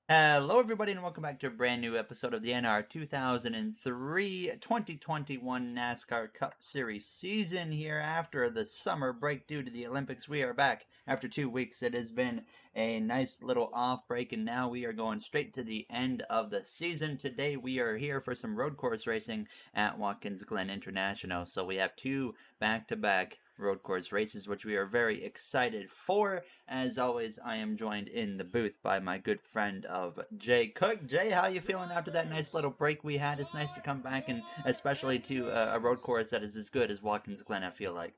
Hello, everybody, and welcome back to a brand new episode of the NR 2021 NASCAR Cup Series season. Here after the summer break due to the Olympics, we are back after 2 weeks. It has been a nice little off break, and now we are going straight to the end of the season. Today, we are here for some road course racing at Watkins Glen International. So we have two back-to-back road course races, which we are very excited for. As always, I am joined in the booth by my good friend of JayCook. Jay, how you feeling after that nice little break we had? It's nice to come back, and especially to a road course that is as good as Watkins Glen, I feel like.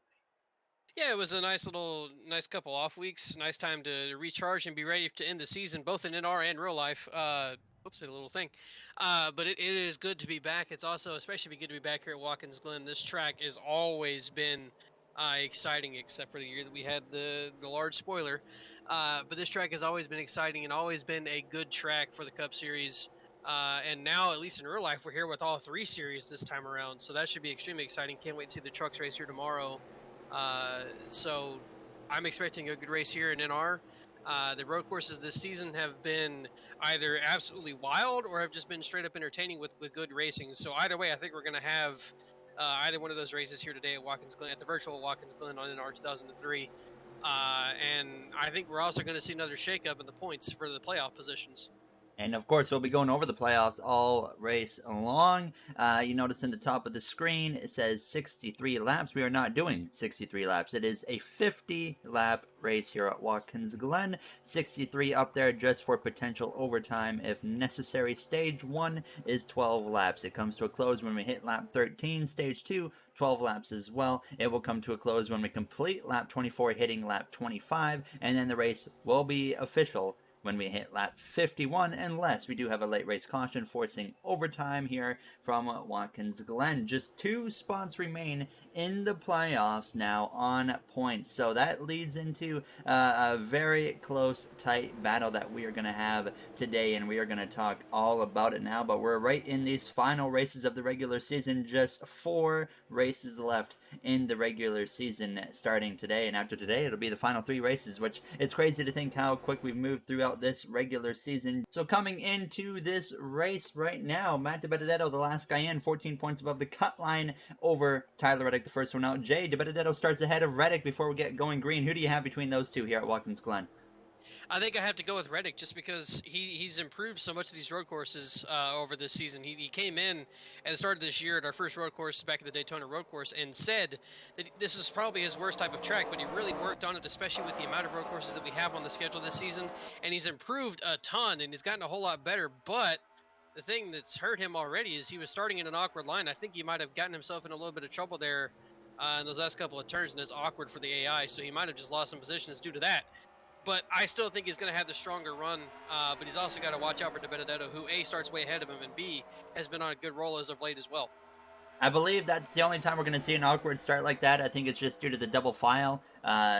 Yeah, it was a nice couple off weeks. Nice time to recharge and be ready to end the season, both in NR and real life. Oops, a little thing. But it is good to be back. It's also especially good to be back here at Watkins Glen. This track has always been exciting, except for the year that we had the large spoiler. But this track has always been exciting and always been a good track for the Cup Series. And now, at least in real life, we're here with all three series this time around. So that should be extremely exciting. Can't wait to see the trucks race here tomorrow. So I'm expecting a good race here in NR. The road courses this season have been either absolutely wild or have just been straight up entertaining with good racing. So either way, I think we're going to have either one of those races here today at Watkins Glen, at the virtual Watkins Glen on NR 2003. And I think we're also going to see another shakeup in the points for the playoff positions. And of course, we'll be going over the playoffs all race long. You notice in the top of the screen it says 63 laps. We are not doing 63 laps. It is a 50 lap race here at Watkins Glen. 63 up there just for potential overtime if necessary. Stage 1 is 12 laps. It comes to a close when we hit lap 13. Stage 2, 12 laps as well. It will come to a close when we complete lap 24, hitting lap 25, and then the race will be official when we hit lap 51, unless we do have a late race caution forcing overtime here from Watkins Glen. Just two spots remain in the playoffs now on points. So that leads into a very close, tight battle that we are going to have today, and we are going to talk all about it now. But we're right in these final races of the regular season, just 4 races left in the regular season starting today. And after today, it'll be the final 3 races, which it's crazy to think how quick we've moved throughout this regular season. So coming into this race right now, Matt DiBenedetto, the last guy in, 14 points above the cut line over Tyler Reddick, the first one out. Jay, DiBenedetto starts ahead of Reddick before we get going green. Who do you have between those two here at Watkins Glen? I think I have to go with Reddick just because he's improved so much of these road courses over this season. He came in at the start of this year at our first road course back at the Daytona road course and said that this is probably his worst type of track, but he really worked on it, especially with the amount of road courses that we have on the schedule this season. And he's improved a ton and he's gotten a whole lot better. But the thing that's hurt him already is he was starting in an awkward line. I think he might have gotten himself in a little bit of trouble there in those last couple of turns, and it's awkward for the AI. So he might have just lost some positions due to that. But I still think he's going to have the stronger run. But he's also got to watch out for DiBenedetto, who A, starts way ahead of him, and B, has been on a good roll as of late as well. I believe that's the only time we're going to see an awkward start like that. I think it's just due to the double file,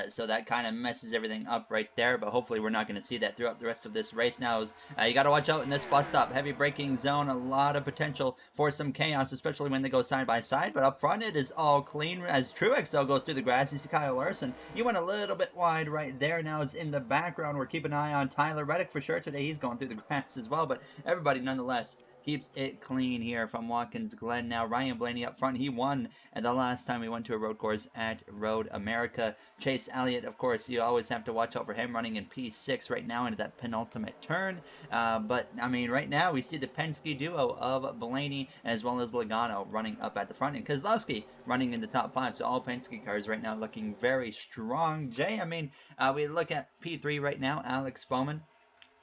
so that kind of messes everything up right there. But hopefully, we're not going to see that throughout the rest of this race. Now, you got to watch out in this bus stop, heavy braking zone. A lot of potential for some chaos, especially when they go side by side. But up front, it is all clean as Truex though goes through the grass. You see Kyle Larson. He went a little bit wide right there. Now is in the background. We're keeping an eye on Tyler Reddick for sure today. He's going through the grass as well. But everybody, nonetheless, keeps it clean here from Watkins Glen. Now Ryan Blaney up front. He won the last time we went to a road course at Road America. Chase Elliott, of course, you always have to watch out for him running in P6 right now into that penultimate turn. But, I mean, right now we see the Penske duo of Blaney as well as Logano running up at the front. And Kozlowski running in the top 5. So all Penske cars right now looking very strong. Jay, I mean, we look at P3 right now. Alex Bowman,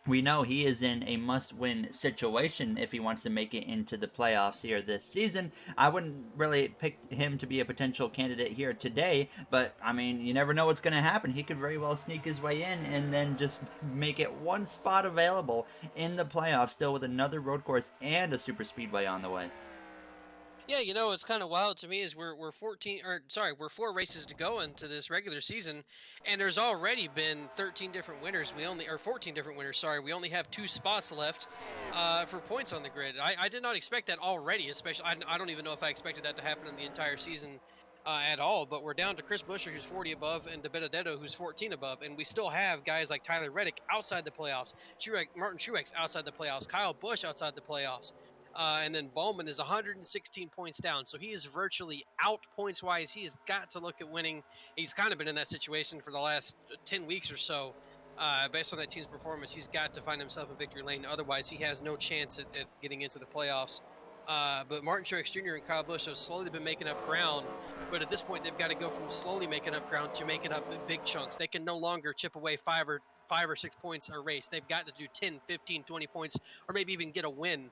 we know he is in a must-win situation if he wants to make it into the playoffs here this season. I wouldn't really pick him to be a potential candidate here today, but, I mean, you never know what's going to happen. He could very well sneak his way in and then just make it one spot available in the playoffs, still with another road course and a super speedway on the way. Yeah, it's kind of wild to me is we're 14 or sorry, we're 4 races to go into this regular season, and there's already been 13 different winners. We only or 14 different winners. Sorry, we only have 2 spots left for points on the grid. I did not expect that already, especially I don't even know if I expected that to happen in the entire season. at all. But we're down to Chris Buescher, who's 40 above, and DeBenedetto, who's 14 above. And we still have guys like Tyler Reddick outside the playoffs, Martin Truex outside the playoffs, Kyle Busch outside the playoffs. And then Bowman is 116 points down. So he is virtually out points wise. He has got to look at winning. He's kind of been in that situation for the last 10 weeks or so. Based on that team's performance, he's got to find himself in victory lane. Otherwise, he has no chance at getting into the playoffs. But Martin Truex Jr. and Kyle Busch have slowly been making up ground. But at this point, they've got to go from slowly making up ground to making up big chunks. They can no longer chip away five or 6 points a race. They've got to do 10, 15, 20 points, or maybe even get a win.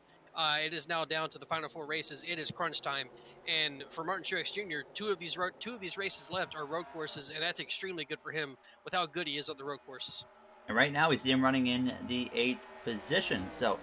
It is now down to the final 4 races. It is crunch time, and for Martin Truex Jr., two of these races left are road courses, and that's extremely good for him with how good he is at the road courses. And right now we see him running in the 8th position. So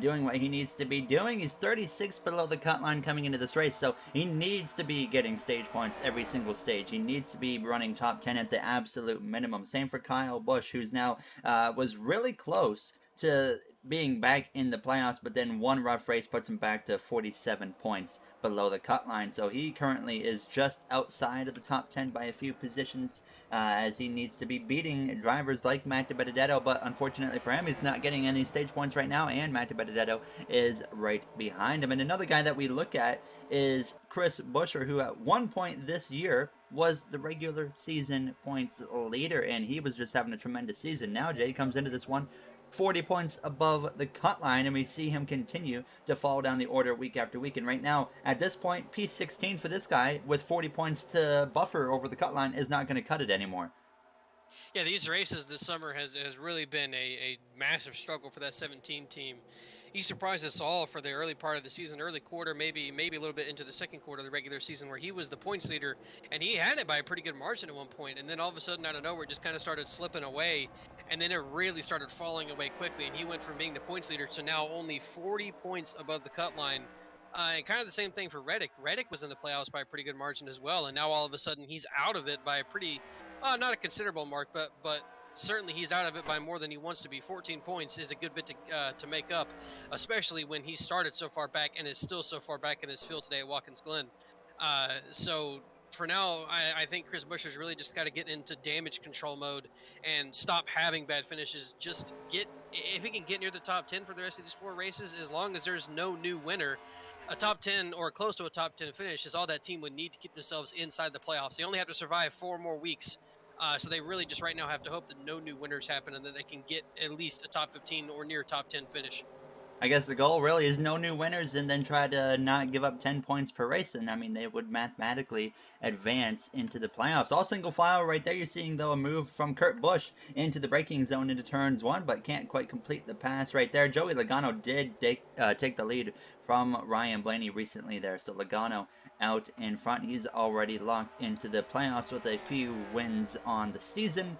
doing what he needs to be doing. He's 36 below the cut line coming into this race, so he needs to be getting stage points every single stage. He needs to be running top 10 at the absolute minimum. Same for Kyle Busch, who's now was really close to being back in the playoffs, but then one rough race puts him back to 47 points below the cut line. So he currently is just outside of the top 10 by a few positions, as he needs to be beating drivers like Matt DiBenedetto, but unfortunately for him, he's not getting any stage points right now, and Matt DiBenedetto is right behind him. And another guy that we look at is Chris Buescher, who at one point this year was the regular season points leader, and he was just having a tremendous season. Now Jay comes into this one 40 points above the cut line, and we see him continue to fall down the order week after week. And right now, at this point, P16 for this guy with 40 points to buffer over the cut line is not going to cut it anymore. Yeah, these races this summer has really been a massive struggle for that 17 team. He surprised us all for the early part of the season, early quarter, maybe a little bit into the second quarter of the regular season, where he was the points leader, and he had it by a pretty good margin at one point. And then all of a sudden, out of nowhere, it just kind of started slipping away, and then it really started falling away quickly. And he went from being the points leader to now only 40 points above the cut line. And kind of the same thing for Reddick. Reddick was in the playoffs by a pretty good margin as well, and now all of a sudden he's out of it by a pretty, not a considerable mark, but certainly he's out of it by more than he wants to be. 14 points is a good bit to make up, especially when he started so far back and is still so far back in his field today at Watkins Glen. So for now, I think Chris Buescher's really just got to get into damage control mode and stop having bad finishes. Just if he can get near the top 10 for the rest of these 4 races, as long as there's no new winner, a top 10 or close to a top 10 finish is all that team would need to keep themselves inside the playoffs. They only have to survive 4 more weeks. So they really just right now have to hope that no new winners happen and that they can get at least a top 15 or near top 10 finish. I guess the goal really is no new winners and then try to not give up 10 points per race. And I mean, they would mathematically advance into the playoffs. All single file right there. You're seeing, though, a move from Kurt Busch into the braking zone into turns 1, but can't quite complete the pass right there. Joey Logano did take the lead from Ryan Blaney recently there. So Logano out in front. He's already locked into the playoffs with a few wins on the season.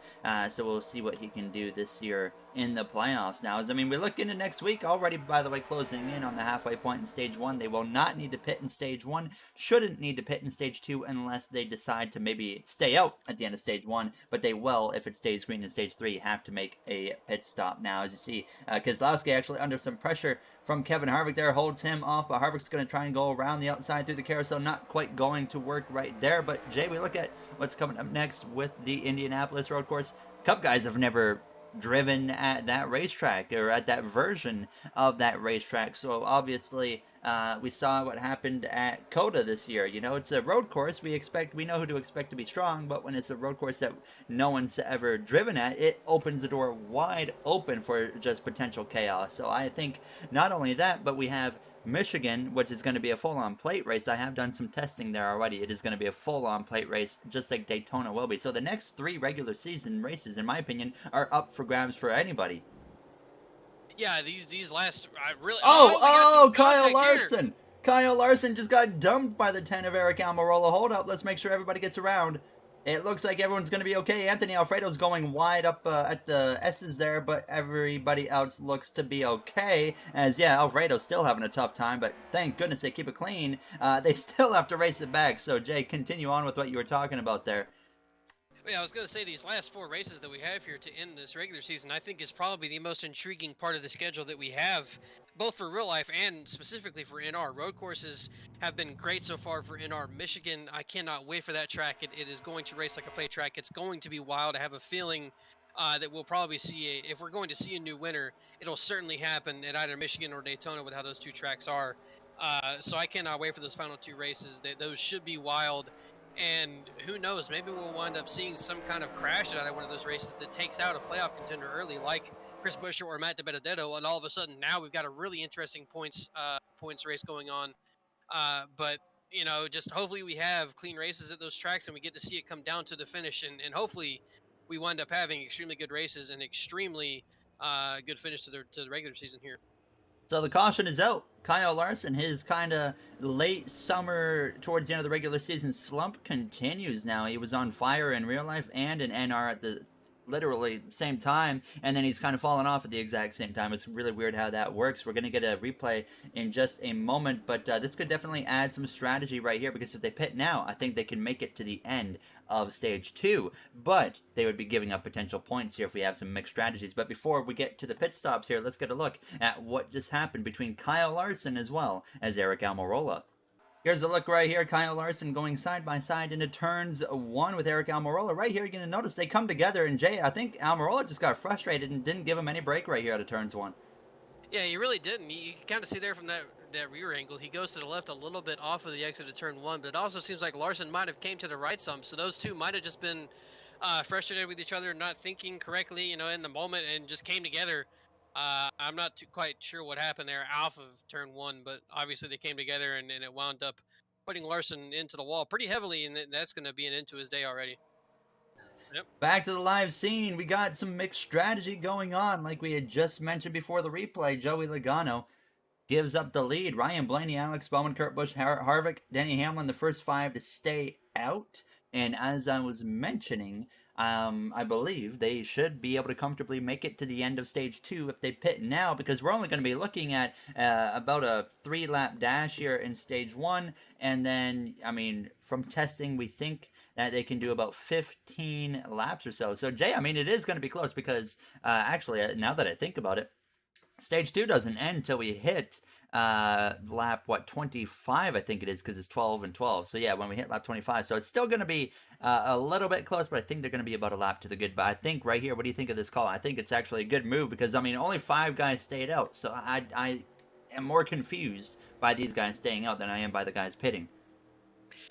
So we'll see what he can do this year in the playoffs. Now, as I mean, we look into next week already, by the way, closing in on the halfway point in stage 1. They will not need to pit in stage 1, shouldn't need to pit in stage 2 unless they decide to maybe stay out at the end of stage 1, but they will, if it stays green in stage 3, have to make a pit stop. Now, as you see, Keselowski actually under some pressure from Kevin Harvick there, holds him off, but Harvick's going to try and go around the outside through the carousel. Not quite going to work right there, but Jay, we look at what's coming up next with the Indianapolis road course. Cup guys have never driven at that racetrack or at that version of that racetrack, so obviously we saw what happened at COTA this year. You know, it's a road course. We know who to expect to be strong, but when it's a road course that no one's ever driven at, it opens the door wide open for just potential chaos. So I think not only that, but we have Michigan, which is going to be a full-on plate race. I have done some testing there already. It is going to be a full-on plate race, just like Daytona will be. So the next 3 regular season races, in my opinion, are up for grabs for anybody. Yeah, these last, I really. Kyle Larson! Here. Kyle Larson just got dumped by the 10 of Eric Almirola. Hold up, let's make sure everybody gets around. It looks like everyone's going to be okay. Anthony Alfredo's going wide up at the S's there, but everybody else looks to be okay. As, yeah, Alfredo's still having a tough time, but thank goodness they keep it clean. They still have to race it back. So, Jay, continue on with what you were talking about there. Yeah, I was going to say these last 4 races that we have here to end this regular season, I think is probably the most intriguing part of the schedule that we have, both for real life and specifically for NR. Road courses have been great so far for NR. Michigan, I cannot wait for that track. It is going to race like a play track. It's going to be wild. I have a feeling that we'll probably see if we're going to see a new winner, it'll certainly happen at either Michigan or Daytona with how those two tracks are. So I cannot wait for those final 2 races. Those should be wild. And who knows, maybe we'll wind up seeing some kind of crash out of one of those races that takes out a playoff contender early, like Chris Buescher or Matt DiBenedetto, and all of a sudden now we've got a really interesting points race going on. But just hopefully we have clean races at those tracks and we get to see it come down to the finish, and hopefully we wind up having extremely good races and extremely good finish to the regular season here. So the caution is out. Kyle Larson, his kind of late summer towards the end of the regular season slump continues now. He was on fire in real life and in NR at the literally same time, and then he's kind of fallen off at the exact same time. It's really weird how that works. We're going to get a replay in just a moment, but this could definitely add some strategy right here, because if they pit now, I think they can make it to the end of stage 2, but they would be giving up potential points here if we have some mixed strategies. But before we get to the pit stops here, let's get a look at what just happened between Kyle Larson as well as Aric Almirola. Here's a look right here. Kyle Larson going side by side into turns 1 with Aric Almirola. Right here, you're going to notice they come together, and Jay, I think Almirola just got frustrated and didn't give him any break right here out of turns 1. Yeah, he really didn't. You can kind of see there from that rear angle. He goes to the left a little bit off of the exit of turn 1, but it also seems like Larson might have came to the right some. So those two might have just been frustrated with each other, not thinking correctly, in the moment, and just came together. I'm not quite sure what happened there off of turn 1, but obviously they came together, and it wound up putting Larson into the wall pretty heavily, and that's going to be an end to his day already. Yep. Back to the live scene. We got some mixed strategy going on, like we had just mentioned before the replay. Joey Logano gives up the lead. Ryan Blaney, Alex Bowman, Kurt Busch, Harvick, Denny Hamlin, the first 5 to stay out. And as I was mentioning, I believe they should be able to comfortably make it to the end of stage 2 if they pit now, because we're only going to be looking at about a 3-lap dash here in stage 1. And then, I mean, from testing, we think that they can do about 15 laps or so. So, Jay, I mean, it is going to be close because, actually, now that I think about it, stage 2 doesn't end until we hit lap 25, I think it is, because it's 12 and 12. So yeah, when we hit lap 25, so it's still going to be a little bit close, but I think they're going to be about a lap to the good. But I think right here, what do you think of this call? I think it's actually a good move, because I mean, only 5 guys stayed out, so I am more confused by these guys staying out than I am by the guys pitting.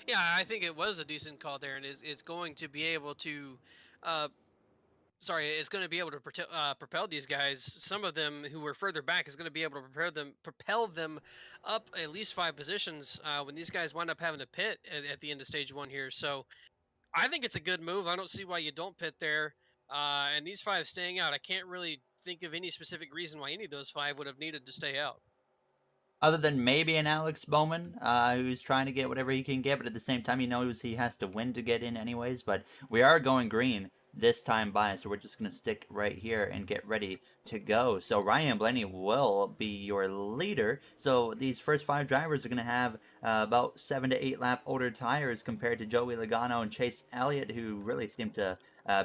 Yeah, I think it was a decent call there, and it's going to be able to it's going to be able to propel these guys. Some of them who were further back is going to be able to propel them up at least 5 positions when these guys wind up having to pit at the end of stage 1 here. So I think it's a good move. I don't see why you don't pit there. And these 5 staying out, I can't really think of any specific reason why any of those 5 would have needed to stay out. Other than maybe an Alex Bowman, who's trying to get whatever he can get, but at the same time, he knows he has to win to get in anyways. But we are going green this time by, so we're just going to stick right here and get ready to go. So Ryan Blaney will be your leader. So these first 5 drivers are going to have about 7 to 8 lap older tires compared to Joey Logano and Chase Elliott, who really seem to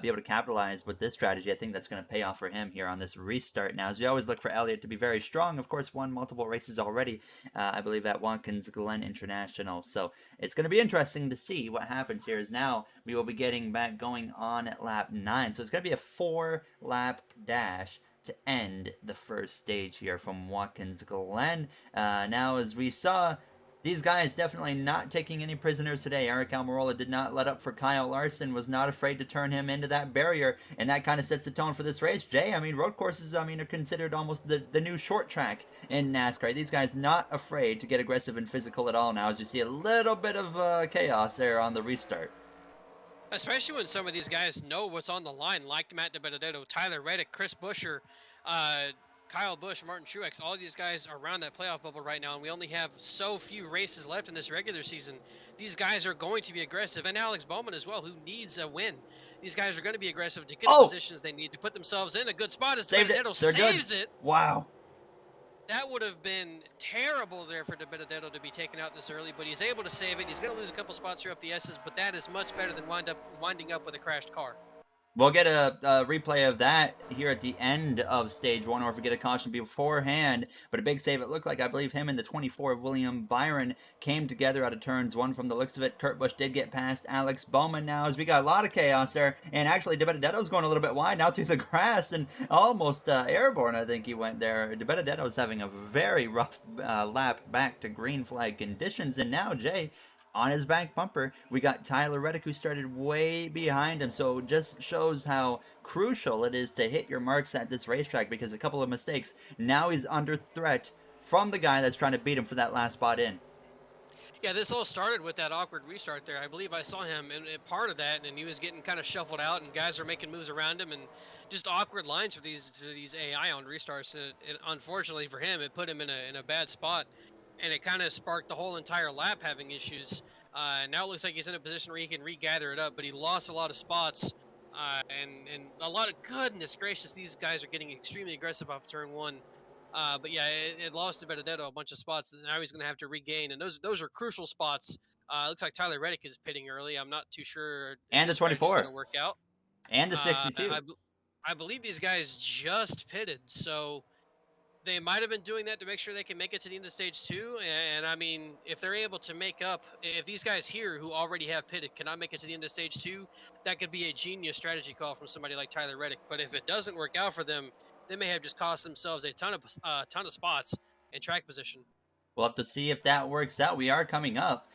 be able to capitalize with this strategy. I think that's going to pay off for him here on this restart. Now, as we always look for Elliott to be very strong, of course, won multiple races already, I believe, at Watkins Glen International. So it's going to be interesting to see what happens here, as now we will be getting back going on at lap 9. So it's going to be a 4-lap dash to end the first stage here from Watkins Glen. Now, as we saw, these guys definitely not taking any prisoners today. Aric Almirola did not let up for Kyle Larson, was not afraid to turn him into that barrier, and that kind of sets the tone for this race. Jay, I mean, road courses, I mean, are considered almost the new short track in NASCAR. These guys not afraid to get aggressive and physical at all now, as you see a little bit of chaos there on the restart. Especially when some of these guys know what's on the line, like Matt DiBenedetto, Tyler Reddick, Chris Buescher, Kyle Busch, Martin Truex. All these guys are around that playoff bubble right now, and we only have so few races left in this regular season. These guys are going to be aggressive, and Alex Bowman as well, who needs a win. These guys are going to be aggressive to get the positions they need to put themselves in a good spot as DiBenedetto saves it. Wow. That would have been terrible there for DiBenedetto to be taken out this early, but he's able to save it. He's going to lose a couple spots here up the S's, but that is much better than winding up with a crashed car. We'll get a replay of that here at the end of stage one, or if we get a caution beforehand. But a big save it looked like. I believe him and the 24 William Byron came together out of turns one from the looks of it. Kurt Busch did get past Alex Bowman now, as we got a lot of chaos there. And actually, DiBenedetto's going a little bit wide now through the grass and almost airborne, I think he went there. DiBenedetto's having a very rough lap back to green flag conditions. And now, Jay, on his back bumper, we got Tyler Reddick, who started way behind him. So it just shows how crucial it is to hit your marks at this racetrack, because a couple of mistakes, now he's under threat from the guy that's trying to beat him for that last spot in. Yeah, this all started with that awkward restart there. I believe I saw him in part of that, and he was getting kind of shuffled out, and guys were making moves around him, and just awkward lines for these AI on restarts. And unfortunately for him, it put him in a bad spot, and it kind of sparked the whole entire lap having issues. Now it looks like he's in a position where he can regather it up, but he lost a lot of spots, and a lot of goodness gracious, these guys are getting extremely aggressive off turn one. But yeah, it lost to Benedetto a bunch of spots, and now he's going to have to regain. And those are crucial spots. It looks like Tyler Reddick is pitting early. I'm not too sure if And the this strategy is 24. going to work out. And the Uh, 62. I believe these guys just pitted, so they might have been doing that to make sure they can make it to the end of stage two. And I mean, if they're able to make up, if these guys here who already have pitted cannot make it to the end of stage two, that could be a genius strategy call from somebody like Tyler Reddick. But if it doesn't work out for them, they may have just cost themselves a ton of spots and track position. We'll have to see if that works out. We are coming up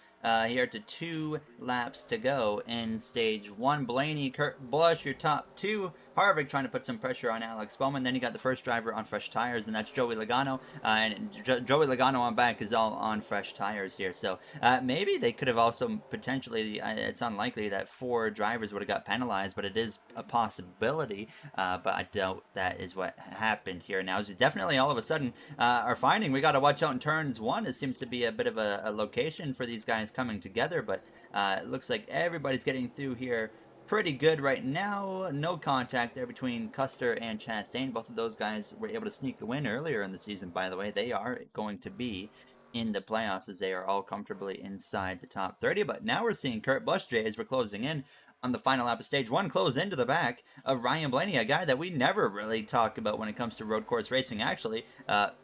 here to 2 laps to go in stage one. Blaney, Kurt Busch, your top two. Harvick trying to put some pressure on Alex Bowman. Then you got the first driver on fresh tires, and that's Joey Logano. And Joey Logano on back is all on fresh tires here. So maybe they could have also potentially, it's unlikely that 4 drivers would have got penalized, but it is a possibility. But I doubt that is what happened here. Now, is definitely all of a sudden are finding we got to watch out in turns one. It seems to be a bit of a location for these guys coming together, but it looks like everybody's getting through here pretty good right now. No contact there between Custer and Chastain. Both of those guys were able to sneak a win earlier in the season, by the way. They are going to be in the playoffs, as they are all comfortably inside the top 30. But now we're seeing Kurt Busch, Jay, as we're closing in on the final lap of stage one, close into the back of Ryan Blaney, a guy that we never really talk about when it comes to road course racing. Actually,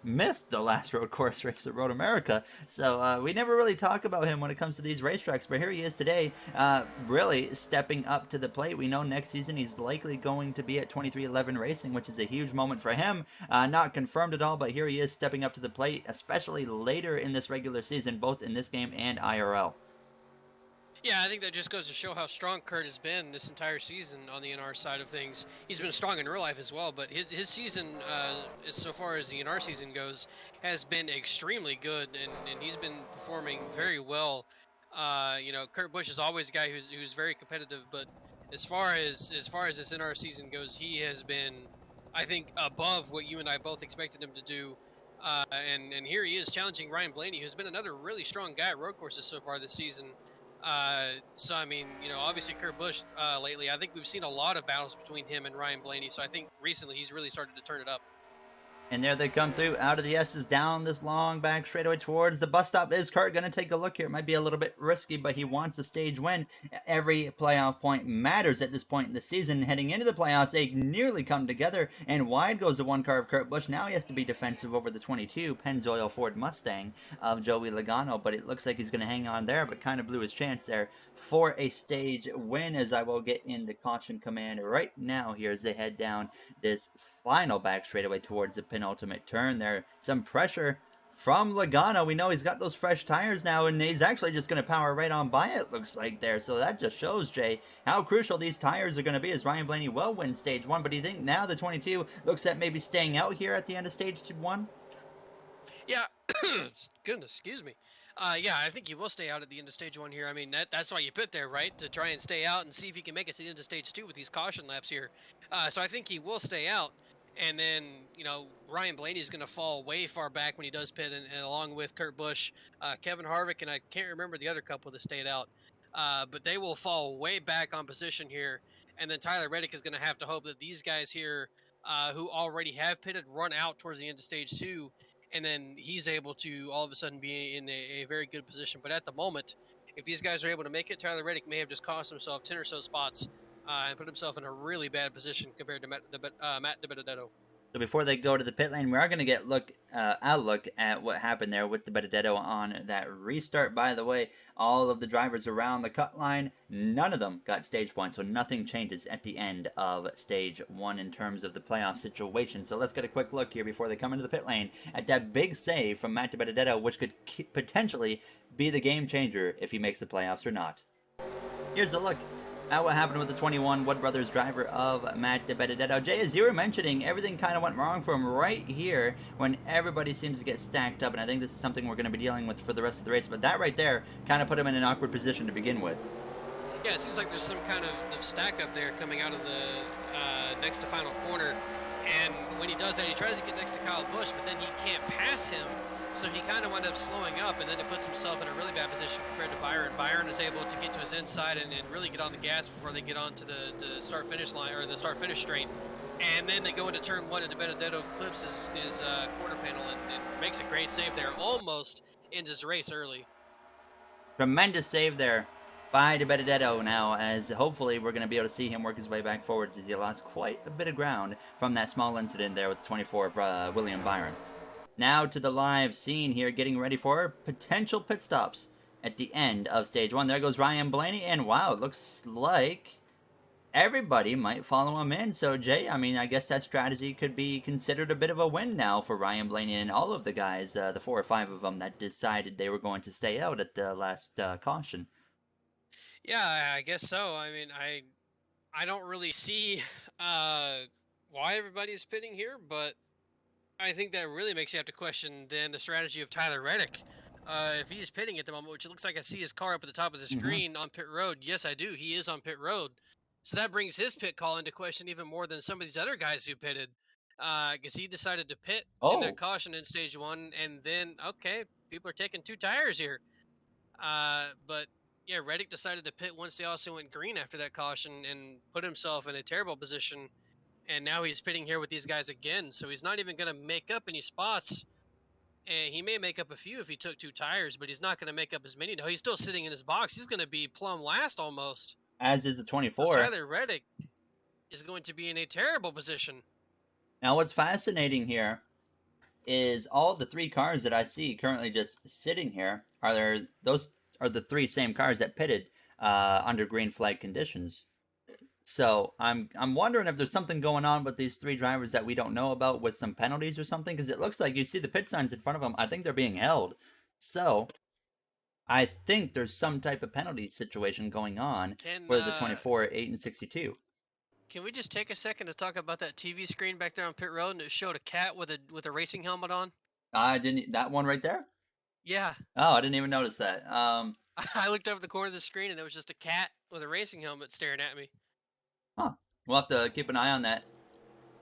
missed the last road course race at Road America, so we never really talk about him when it comes to these racetracks. But here he is today, really stepping up to the plate. We know next season he's likely going to be at 2311 Racing, which is a huge moment for him. Not confirmed at all, but here he is stepping up to the plate, especially later in this regular season, both in this game and IRL. Yeah, I think that just goes to show how strong Kurt has been this entire season on the NR side of things. He's been strong in real life as well, but his season, so far as the NR season goes, has been extremely good, and he's been performing very well. Kurt Busch is always a guy who's very competitive, but as far as this NR season goes, he has been, I think, above what you and I both expected him to do. And here he is challenging Ryan Blaney, who's been another really strong guy at road courses so far this season. So I mean, obviously Kurt Busch lately, I think we've seen a lot of battles between him and Ryan Blaney. So I think recently he's really started to turn it up. And there they come through out of the S's down this long back straightaway towards the bus stop. Is Kurt going to take a look here? It might be a little bit risky, but he wants a stage win. Every playoff point matters at this point in the season. Heading into the playoffs, they nearly come together, and wide goes the one car of Kurt Busch. Now he has to be defensive over the 22 Pennzoil Ford Mustang of Joey Logano, but it looks like he's going to hang on there, but kind of blew his chance there for a stage win, as I will get into caution command right now here as they head down this final back straightaway towards the penultimate turn there. Some pressure from Logano. We know he's got those fresh tires now, and he's actually just going to power right on by it, looks like there. So that just shows, Jay, how crucial these tires are going to be, as Ryan Blaney will win stage one. But do you think now the 22 looks at maybe staying out here at the end of stage one? Yeah, goodness, excuse me. Yeah, I think he will stay out at the end of stage one here. I mean, that's why you put there, right? To try and stay out and see if he can make it to the end of stage two with these caution laps here. So I think he will stay out. And then, Ryan Blaney is going to fall way far back when he does pit, and along with Kurt Busch, Kevin Harvick, and I can't remember the other couple that stayed out. But they will fall way back on position here. And then Tyler Reddick is going to have to hope that these guys here, who already have pitted, run out towards the end of stage two, and then he's able to all of a sudden be in a very good position. But at the moment, if these guys are able to make it, Tyler Reddick may have just cost himself 10 or so spots and put himself in a really bad position compared to Matt DiBenedetto. So before they go to the pit lane, we are going to get a look at what happened there with the Benedetto on that restart. By the way, all of the drivers around the cut line, none of them got stage points, so nothing changes at the end of stage one in terms of the playoff situation. So let's get a quick look here before they come into the pit lane at that big save from Matt Benedetto, which could potentially be the game changer if he makes the playoffs or not. Here's a look at what happened with the 21 Wood Brothers driver of Matt DiBenedetto. Jay, as you were mentioning, everything kind of went wrong for him right here when everybody seems to get stacked up, and I think this is something we're going to be dealing with for the rest of the race, but that right there kind of put him in an awkward position to begin with. Yeah, it seems like there's some kind of stack up there coming out of the next to final corner. And when he does that, he tries to get next to Kyle Busch, but then he can't pass him. So he kind of wound up slowing up, and then it puts himself in a really bad position compared to Byron. Byron is able to get to his inside and really get on the gas before they get onto the start-finish line, or the start-finish straight. And then they go into turn one, and DiBenedetto clips his quarter panel and makes a great save there. Almost ends his race early. Tremendous save there by DiBenedetto now, as hopefully we're going to be able to see him work his way back forwards as he lost quite a bit of ground from that small incident there with the 24 of William Byron. Now to the live scene here, getting ready for potential pit stops at the end of stage one. There goes Ryan Blaney, and wow, it looks like everybody might follow him in. So, Jay, I mean, I guess that strategy could be considered a bit of a win now for Ryan Blaney and all of the guys, the 4 or 5 of them that decided they were going to stay out at the last caution. Yeah, I guess so. I mean, I don't really see why everybody's pitting here, but I think that really makes you have to question then the strategy of Tyler Reddick. If he's pitting at the moment, which it looks like I see his car up at the top of the screen on pit road. Yes, I do. He is on pit road. So that brings his pit call into question even more than some of these other guys who pitted. Because he decided to pit in that Oh, caution in stage one, and then, okay, people are taking 2 tires here. But yeah, Reddick decided to pit once they also went green after that caution and put himself in a terrible position. And now he's pitting here with these guys again, so he's not even going to make up any spots. And he may make up a few if he took 2 tires, but he's not going to make up as many. No, he's still sitting in his box. He's going to be plumb last almost. as is the So 24. Tyler Reddick is going to be in a terrible position. Now, what's fascinating here is all the 3 cars that I see currently just sitting here those are the 3 same cars that pitted under green flag conditions. So I'm wondering if there's something going on with these 3 drivers that we don't know about with some penalties or something, because it looks like you see the pit signs in front of them. I think they're being held. So I think there's some type of penalty situation going on Can for the 24, 8, and 62. can we just take a second to talk about that TV screen back there on pit road, and it showed a cat with a racing helmet on? I didn't that one right there. Yeah, Oh, I didn't even notice that. I looked over the corner of the screen and there was just a cat with a racing helmet staring at me. Huh. We'll have to keep an eye on that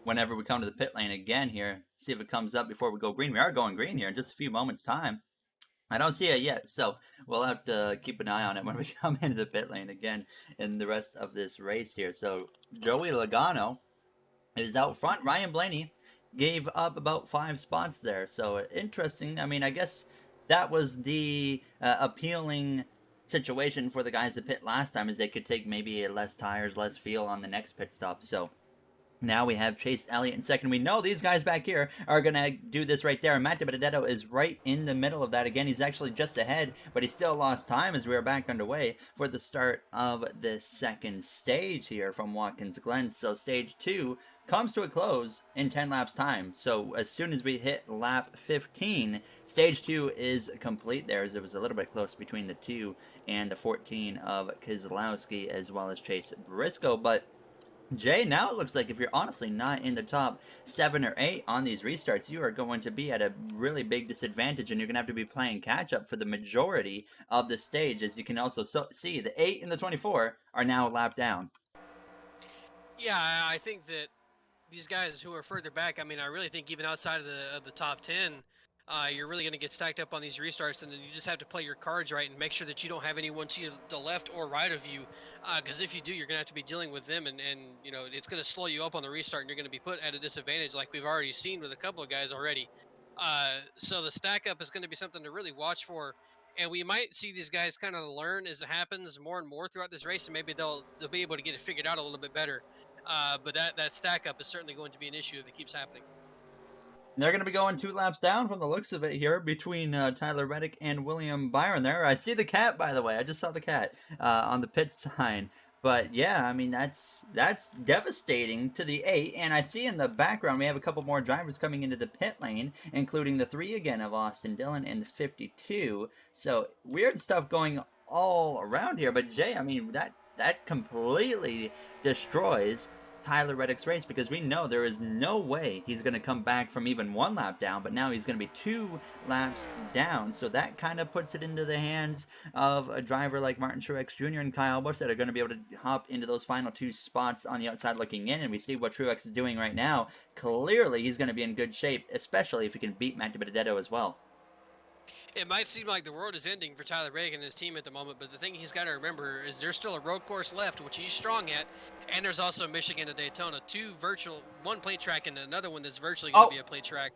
whenever we come to the pit lane again here. See if it comes up before we go green. We are going green here in just a few moments' time. I don't see it yet, so we'll have to keep an eye on it when we come into the pit lane again in the rest of this race here. So Joey Logano is out front. Ryan Blaney gave up about 5 spots there, so interesting. I mean, I guess that was the appealing situation for the guys that pit last time, is they could take maybe less tires, less fuel on the next pit stop. So now we have Chase Elliott in second. We know these guys back here are going to do this right there. And Matt DiBenedetto is right in the middle of that again. He's actually just ahead, but he still lost time as we are back underway for the start of the second stage here from Watkins Glen. So stage 2 comes to a close in 10 laps time. So as soon as we hit lap 15, stage 2 is complete there, as it was a little bit close between the 2 and the 14 of Keselowski as well as Chase Briscoe. But Jay, now it looks like if you're honestly not in the top 7 or 8 on these restarts, you are going to be at a really big disadvantage, and you're going to have to be playing catch up for the majority of the stage. As you can also see, the 8 and the 24 are now lapped down. Yeah, I think that these guys who are further back, I mean, I really think even outside of the top 10, you're really going to get stacked up on these restarts, and then you just have to play your cards right and make sure that you don't have anyone to the left or right of you, because if you do, you're going to have to be dealing with them, and you know, it's going to slow you up on the restart, and you're going to be put at a disadvantage like we've already seen with a couple of guys already. So the stack up is going to be something to really watch for. And we might see these guys kind of learn as it happens more and more throughout this race, and maybe they'll be able to get it figured out a little bit better. But that stack up is certainly going to be an issue if it keeps happening. They're going to be going 2 laps down from the looks of it here between Tyler Reddick and William Byron there. I see the cat, by the way. I just saw the cat on the pit sign. But yeah, I mean, that's devastating to the 8. And I see in the background we have a couple more drivers coming into the pit lane, including the 3 again of Austin Dillon and the 52. So weird stuff going all around here. But Jay, I mean, that completely destroys Tyler Reddick's race, because we know there is no way he's going to come back from even 1 lap down, but now he's going to be 2 laps down. So that kind of puts it into the hands of a driver like Martin Truex Jr. and Kyle Busch that are going to be able to hop into those final 2 spots on the outside looking in. And we see what Truex is doing right now. Clearly, he's going to be in good shape, especially if he can beat Matt DiBenedetto as well. It might seem like the world is ending for Tyler Reddick and his team at the moment, but the thing he's got to remember is there's still a road course left, which he's strong at, and there's also Michigan and Daytona, 2 virtual, 1 plate track and another one that's virtually going to be a plate track.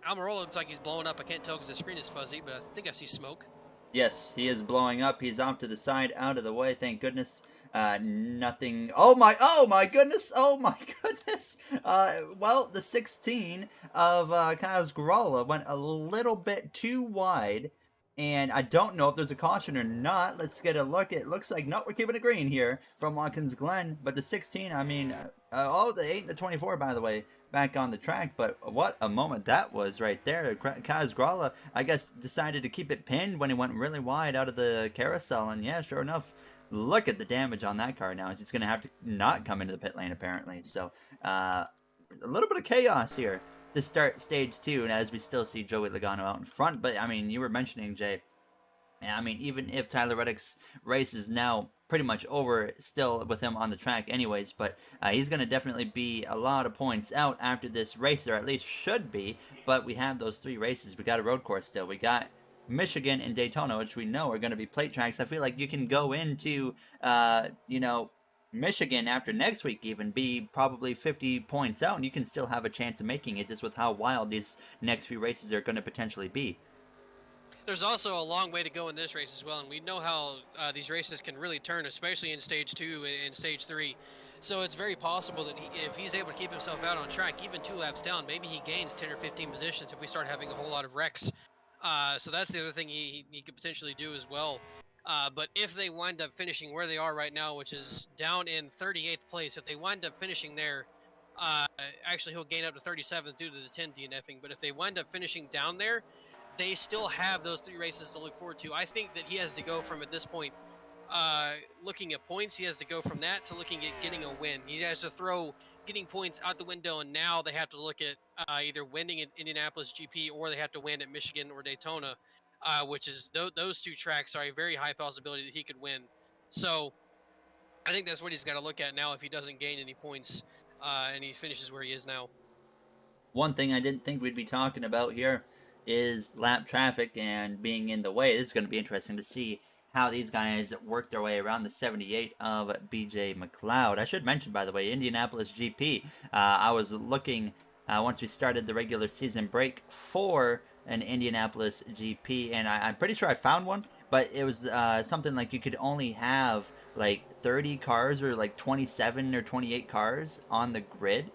Almirola looks like he's blowing up. I can't tell because the screen is fuzzy, but I think I see smoke. Yes, he is blowing up. He's off to the side, out of the way. Thank goodness. Nothing. Oh my goodness. Oh my goodness. Well, the 16 of Kyle Sgrala went a little bit too wide, and I don't know if there's a caution or not. Let's get a look. It looks like, no, we're keeping it green here from Watkins Glen, but the 16, I mean, the 8 and the 24, by the way, back on the track. But what a moment that was right there. Kyle Sgrala, I guess, decided to keep it pinned when he went really wide out of the carousel, and yeah, sure enough, look at the damage on that car now. He's going to have to not come into the pit lane, apparently. So, a little bit of chaos here to start stage 2, and as we still see Joey Logano out in front. But, I mean, you were mentioning, Jay, I mean, even if Tyler Reddick's race is now pretty much over, still with him on the track anyways, but he's going to definitely be a lot of points out after this race, or at least should be. But we have those 3 races. We got a road course still. We got Michigan and Daytona, which we know are going to be plate tracks. I feel like you can go into, Michigan after next week, even be probably 50 points out, and you can still have a chance of making it, just with how wild these next few races are going to potentially be. There's also a long way to go in this race as well, and we know how these races can really turn, especially in stage 2 and stage 3. So it's very possible that if he's able to keep himself out on track, even 2 laps down, maybe he gains 10 or 15 positions if we start having a whole lot of wrecks. So that's the other thing he could potentially do as well. But if they wind up finishing where they are right now, which is down in 38th place, if they wind up finishing there, actually he'll gain up to 37th due to the 10 DNFing. But if they wind up finishing down there, they still have those 3 races to look forward to. I think that he has to go from, at this point, looking at points, he has to go from that to looking at getting a win. He has to throw getting points out the window, and now they have to look at either winning at Indianapolis GP, or they have to win at Michigan or Daytona, which is those 2 tracks are a very high possibility that he could win. So I think that's what he's got to look at now if he doesn't gain any points and he finishes where he is now. One thing I didn't think we'd be talking about here is lap traffic and being in the way. This is going to be interesting to see how these guys work their way around the 78 of BJ McLeod. I should mention, by the way, Indianapolis GP. I was looking once we started the regular season break for an Indianapolis GP, and I'm pretty sure I found one, but it was something like you could only have like 30 cars or like 27 or 28 cars on the grid,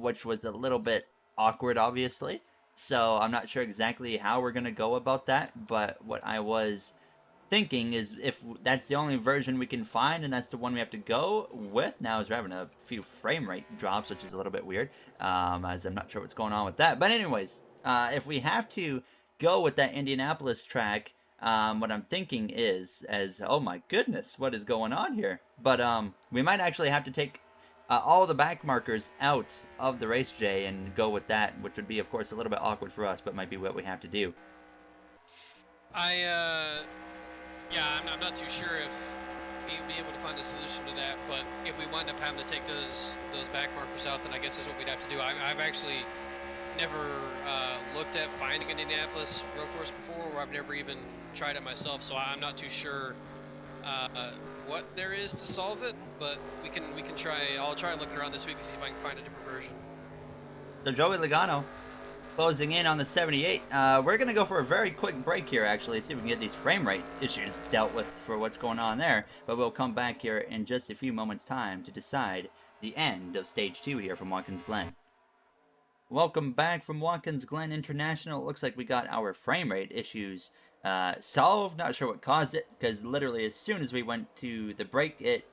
which was a little bit awkward, obviously. So I'm not sure exactly how we're going to go about that, but what I was thinking is, if that's the only version we can find and that's the one we have to go with, now is we're having a few frame rate drops, which is a little bit weird, as I'm not sure what's going on with that. But anyways, if we have to go with that Indianapolis track, what I'm thinking is, oh my goodness, what is going on here? But we might actually have to take all the back markers out of the race, Jay, and go with that, which would be, of course, a little bit awkward for us, but might be what we have to do. Yeah, I'm not too sure if we'd be able to find a solution to that, but if we wind up having to take those back markers out, then I guess that's what we'd have to do. I've actually never looked at finding an Indianapolis road course before, or I've never even tried it myself, so I'm not too sure what there is to solve it, but we can try. I'll try looking around this week and see if I can find a different version. So Joey Logano Closing in on the 78. We're going to go for a very quick break here, actually, see if we can get these frame rate issues dealt with for what's going on there. But we'll come back here in just a few moments' time to decide the end of Stage 2 here from Watkins Glen. Welcome back from Watkins Glen International. It looks like we got our frame rate issues solved. Not sure what caused it, because literally as soon as we went to the break, it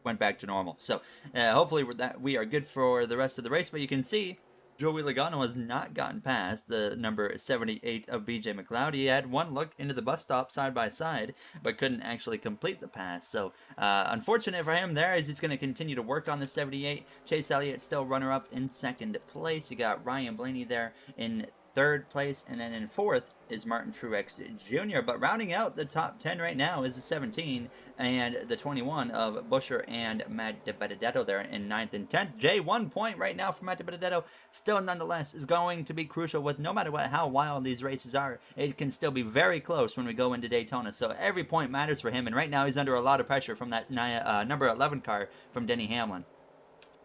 went back to normal. So hopefully we are good for the rest of the race. But you can see Joey Logano has not gotten past the number 78 of BJ McLeod. He had one look into the bus stop side by side, but couldn't actually complete the pass. So unfortunate for him there, as he's going to continue to work on the 78. Chase Elliott still runner-up in second place. You got Ryan Blaney there in third place, and then in fourth is Martin Truex Jr. But rounding out the top 10 right now is the 17 and the 21 of Buescher and Matt DiBenedetto there in ninth and 10th. Jay, 1 point right now for Matt DiBenedetto, still nonetheless is going to be crucial. With no matter how wild these races are, it can still be very close when we go into Daytona. So every point matters for him, and right now he's under a lot of pressure from that number 11 car from Denny Hamlin.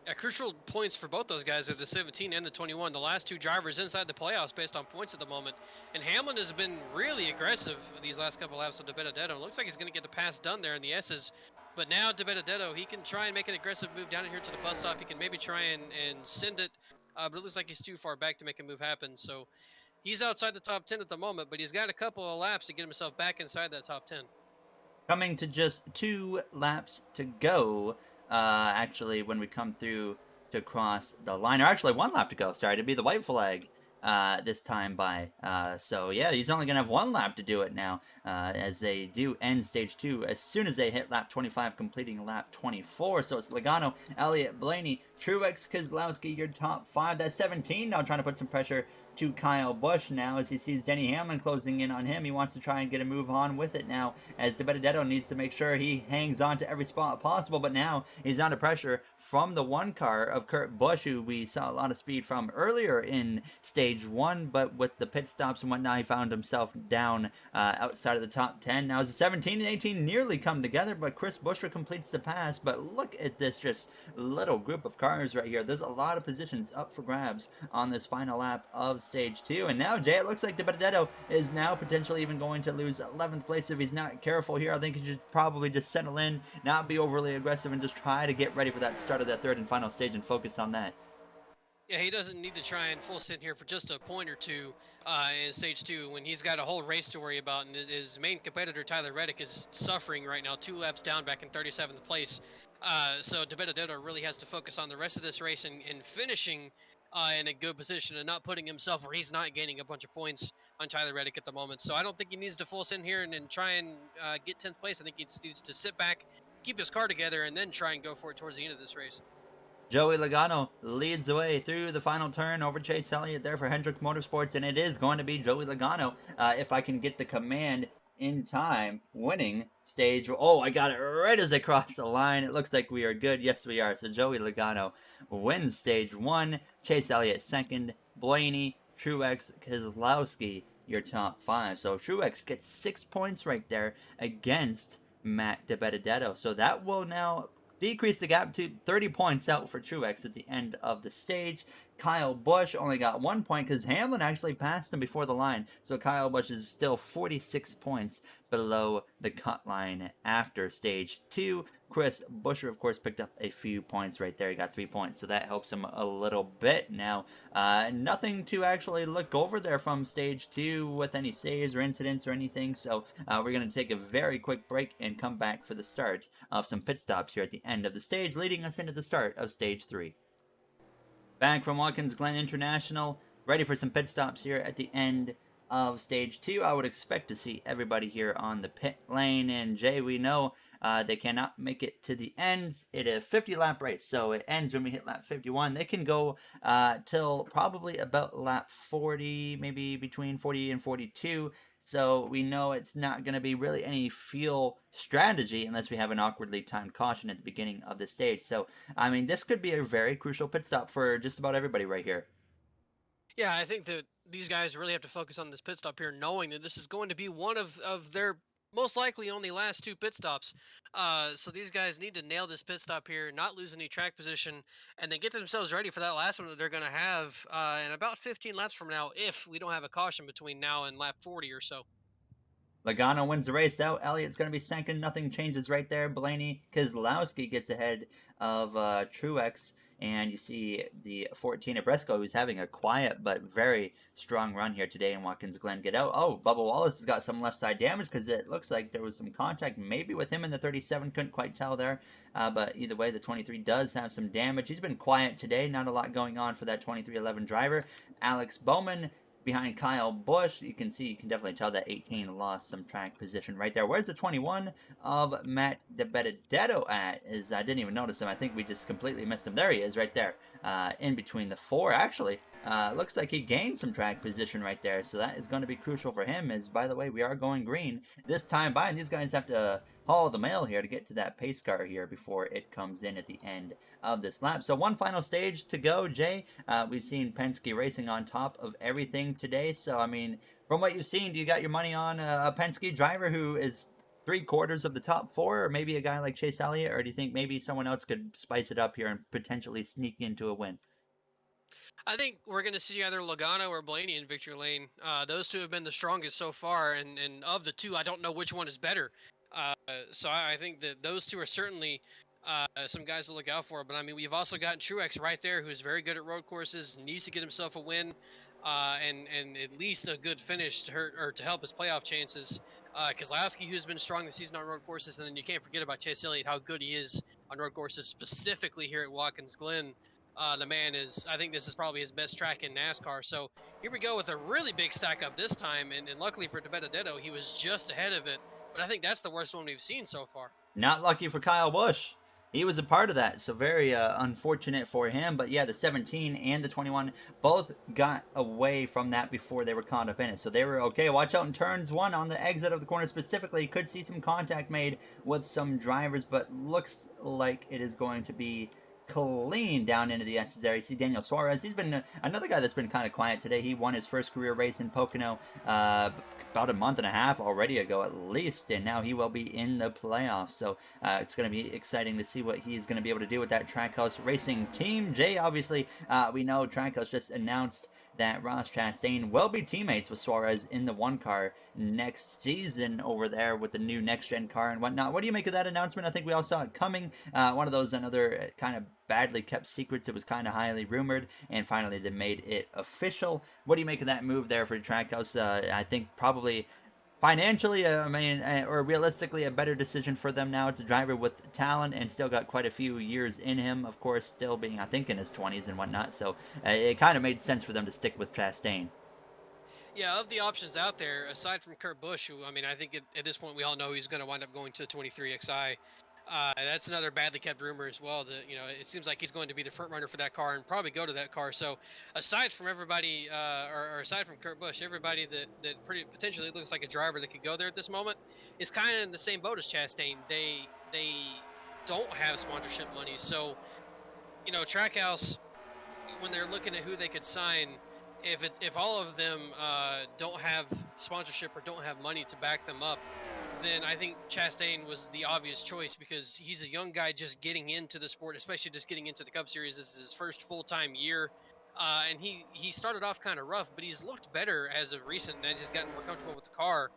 Yeah, crucial points for both those guys are the 17 and the 21. The last two drivers inside the playoffs based on points at the moment. And Hamlin has been really aggressive these last couple laps of DiBenedetto. Looks like he's going to get the pass done there in the S's. But now DiBenedetto, he can try and make an aggressive move down here to the bus stop. He can maybe try and send it. But it looks like he's too far back to make a move happen. So he's outside the top 10 at the moment, but he's got a couple of laps to get himself back inside that top 10. Coming to just 2 laps to go. Actually, when we come through to cross the line, or actually 1 lap to go, sorry, to be the white flag this time by. So yeah, he's only going to have 1 lap to do it now, as they do end stage 2 as soon as they hit lap 25, completing lap 24. So it's Logano, Elliott, Blaney, Truex, Keselowski, your top 5. That's 17 now, trying to put some pressure to Kyle Busch now as he sees Denny Hamlin closing in on him. He wants to try and get a move on with it now, as DiBenedetto needs to make sure he hangs on to every spot possible. But now he's under pressure from the 1 car of Kurt Busch, who we saw a lot of speed from earlier in stage 1, but with the pit stops and whatnot, he found himself down outside of the top 10. Now as the 17 and 18 nearly come together, but Chris Buescher completes the pass. But look at this just little group of cars right here. There's a lot of positions up for grabs on this final lap of stage 2. And now, Jay, it looks like DiBenedetto is now potentially even going to lose 11th place if he's not careful here. I think he should probably just settle in, not be overly aggressive, and just try to get ready for that start of that third and final stage and focus on that. Yeah, he doesn't need to try and full send here for just a point or two in stage 2 when he's got a whole race to worry about, and his main competitor, Tyler Reddick, is suffering right now, 2 laps down back in 37th place. So DiBenedetto really has to focus on the rest of this race and finishing in a good position and not putting himself where he's not gaining a bunch of points on Tyler Reddick at the moment. So I don't think he needs to full send here and try and get 10th place. I think he needs to sit back, keep his car together, and then try and go for it towards the end of this race. Joey Logano leads the way through the final turn over Chase Elliott there for Hendrick Motorsports, and it is going to be Joey Logano, if I can get the command in time, winning stage. Oh, I got it right as I crossed the line. It looks like we are good. Yes, we are. So Joey Logano wins stage 1. Chase Elliott second. Blaney, Truex, Keselowski, your top 5. So Truex gets 6 points right there against Matt DiBenedetto. So that will now decrease the gap to 30 points out for Truex at the end of the stage. Kyle Busch only got 1 point because Hamlin actually passed him before the line. So Kyle Busch is still 46 points below the cut line after stage 2. Chris Buescher, of course, picked up a few points right there. He got 3 points, so that helps him a little bit. Now, nothing to actually look over there from stage 2 with any saves or incidents or anything. So we're going to take a very quick break and come back for the start of some pit stops here at the end of the stage, leading us into the start of stage 3. Back from Watkins Glen International, ready for some pit stops here at the end of stage 2. I would expect to see everybody here on the pit lane, and Jay, we know they cannot make it to the end. It is a 50-lap race, so it ends when we hit lap 51. They can go till probably about lap 40, maybe between 40 and 42. So we know it's not going to be really any fuel strategy unless we have an awkwardly timed caution at the beginning of the stage. So, I mean, this could be a very crucial pit stop for just about everybody right here. Yeah, I think that these guys really have to focus on this pit stop here, knowing that this is going to be one of their most likely only last 2 pit stops. So these guys need to nail this pit stop here, not lose any track position, and then get themselves ready for that last one that they're going to have in about 15 laps from now, if we don't have a caution between now and lap 40 or so. Logano wins the race out. Elliott's going to be second. Nothing changes right there. Blaney Keselowski gets ahead of Truex. And you see the 14 at Bresco, who's having a quiet but very strong run here today in Watkins Glen, get out. Oh, Bubba Wallace has got some left side damage because it looks like there was some contact maybe with him in the 37. Couldn't quite tell there. But either way, the 23 does have some damage. He's been quiet today. Not a lot going on for that 2311 driver. Alex Bowman behind Kyle Busch. You can definitely tell that 18 lost some track position right there. Where's the 21 of Matt DiBenedetto at? I didn't even notice him. I think we just completely missed him. There he is right there, in between the 4 actually. Looks like he gained some track position right there, so that is going to be crucial for him. As, by the way, we are going green this time by, and these guys have to haul the mail here to get to that pace car here before it comes in at the end of this lap. So one final stage to go, Jay. We've seen Penske racing on top of everything today. So, I mean, from what you've seen, do you got your money on a Penske driver who is 3/4 of the top 4, or maybe a guy like Chase Elliott, or do you think maybe someone else could spice it up here and potentially sneak into a win? I think we're going to see either Logano or Blaney in victory lane. Those two have been the strongest so far, and of the two, I don't know which one is better. So I think that those two are certainly some guys to look out for. But I mean, we've also got Truex right there, who's very good at road courses, needs to get himself a win, and at least a good finish to hurt or to help his playoff chances. Keselowski, who's been strong this season on road courses, and then you can't forget about Chase Elliott, how good he is on road courses, specifically here at Watkins Glen. The man is, I think this is probably his best track in NASCAR. So here we go with a really big stack up this time. And luckily for DiBenedetto, he was just ahead of it. But I think that's the worst one we've seen so far. Not lucky for Kyle Busch. He was a part of that, so very unfortunate for him. But yeah, the 17 and the 21 both got away from that before they were caught up in it. So they were okay. Watch out in turns 1 on the exit of the corner specifically. Could see some contact made with some drivers, but looks like it is going to be clean down into the S's area. You see Daniel Suarez. He's been another guy that's been kind of quiet today. He won his first career race in Pocono about a month and a half already ago at least, and now he will be in the playoffs. So it's going to be exciting to see what he's going to be able to do with that Trackhouse Racing team. Jay, obviously, we know Trackhouse just announced that Ross Chastain will be teammates with Suarez in the 1 car next season over there with the new next-gen car and whatnot. What do you make of that announcement? I think we all saw it coming. One of those another kind of badly kept secrets. It was kind of highly rumored, and finally they made it official. What do you make of that move there for Trackhouse? I think probably financially, or realistically, a better decision for them now. It's a driver with talent and still got quite a few years in him, of course, still being, I think, in his 20s and whatnot. So it kind of made sense for them to stick with Chastain. Yeah, of the options out there, aside from Kurt Busch, who, I mean, I think at this point we all know he's going to wind up going to the 23XI. That's another badly kept rumor as well. That, you know, it seems like he's going to be the front runner for that car and probably go to that car. So aside from everybody, or aside from Kurt Busch, everybody that pretty potentially looks like a driver that could go there at this moment is kind of in the same boat as Chastain. They don't have sponsorship money, so you know, Trackhouse, when they're looking at who they could sign, if all of them don't have sponsorship or don't have money to back them up, then I think Chastain was the obvious choice, because he's a young guy just getting into the sport, especially just getting into the Cup Series. This is his first full-time year, and he started off kind of rough, but he's looked better as of recent, and he's gotten more comfortable with the car.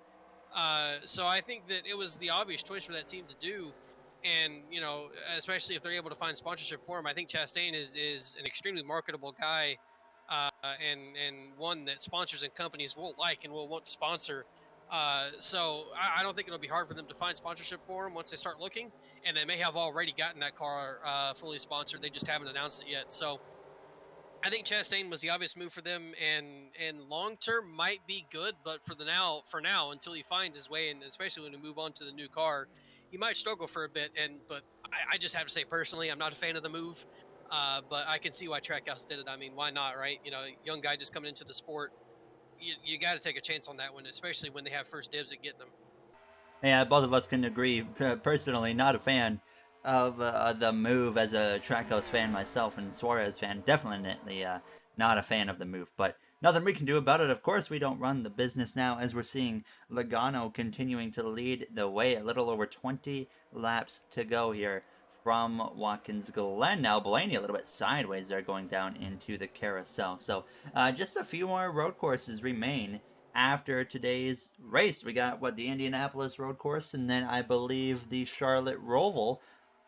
So I think that it was the obvious choice for that team to do. And, you know, especially if they're able to find sponsorship for him, I think Chastain is an extremely marketable guy, and one that sponsors and companies will like and will want to sponsor. So I don't think it'll be hard for them to find sponsorship for him once they start looking, and they may have already gotten that car fully sponsored. They just haven't announced it yet. So I think Chastain was the obvious move for them, and long term might be good, but for now, until he finds his way, and especially when we move on to the new car, he might struggle for a bit. But I just have to say personally, I'm not a fan of the move. But I can see why Trackhouse did it. I mean, why not, right? You know, young guy just coming into the sport, you got to take a chance on that one, especially when they have first dibs at getting them. Yeah, both of us can agree. Personally, not a fan of the move as a Trackhouse fan myself and Suarez fan. Definitely not a fan of the move. But nothing we can do about it. Of course, we don't run the business now, as we're seeing Logano continuing to lead the way. A little over 20 laps to go here from Watkins Glen. Now, Blaney a little bit sideways there going down into the carousel. So, just a few more road courses remain after today's race. We got, what, the Indianapolis road course, and then I believe the Charlotte Roval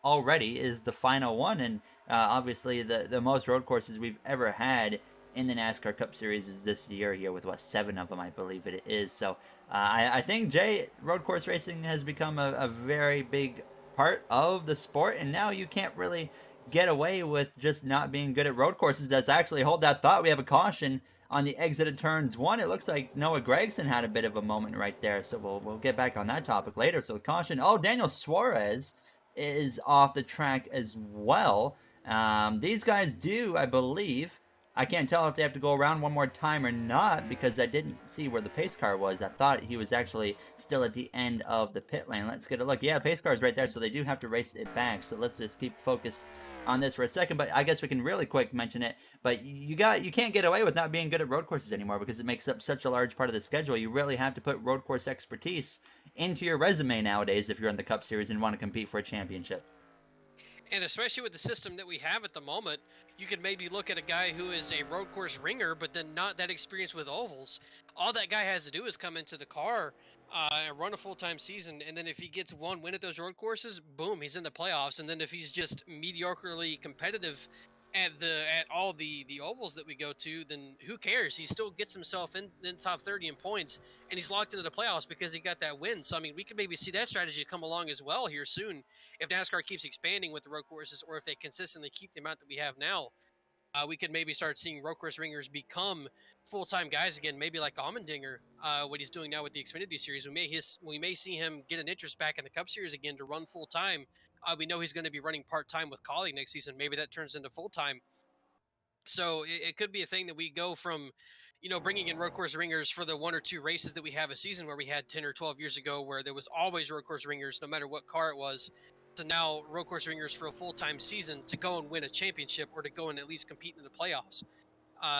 already is the final one. And obviously, the most road courses we've ever had in the NASCAR Cup Series is this year here with, what, 7 of them, I believe it is. So I think, Jay, road course racing has become a very big part of the sport, and now you can't really get away with just not being good at road courses. That's actually, hold that thought, we have a caution on the exit of turns 1. It looks like Noah Gragson had a bit of a moment right there, so we'll get back on that topic later. So caution. Oh, Daniel Suarez is off the track as well. These guys do, I believe, I can't tell if they have to go around one more time or not, because I didn't see where the pace car was. I thought he was actually still at the end of the pit lane. Let's get a look. Yeah, pace car is right there, so they do have to race it back. So let's just keep focused on this for a second. But I guess we can really quick mention it. But you can't get away with not being good at road courses anymore, because it makes up such a large part of the schedule. You really have to put road course expertise into your resume nowadays if you're in the Cup Series and want to compete for a championship. And especially with the system that we have at the moment, you could maybe look at a guy who is a road course ringer, but then not that experienced with ovals. All that guy has to do is come into the car and run a full-time season, and then if he gets one win at those road courses, boom, he's in the playoffs. And then if he's just mediocrely competitive at all the ovals that we go to, then who cares? He still gets himself in top 30 in points, and he's locked into the playoffs because he got that win. So I mean, we could maybe see that strategy come along as well here soon if NASCAR keeps expanding with the road courses, or if they consistently keep the amount that we have now. We could maybe start seeing road course ringers become full-time guys again, maybe like Allmendinger, what he's doing now with the Xfinity Series. We may see him get an interest back in the Cup Series again to run full-time. We know he's going to be running part-time with Collie next season. Maybe that turns into full-time. So it could be a thing that we go from, bringing in road course ringers for the 1 or 2 races that we have a season, where we had 10 or 12 years ago, where there was always road course ringers, no matter what car it was, to now road course ringers for a full-time season to go and win a championship, or to go and at least compete in the playoffs.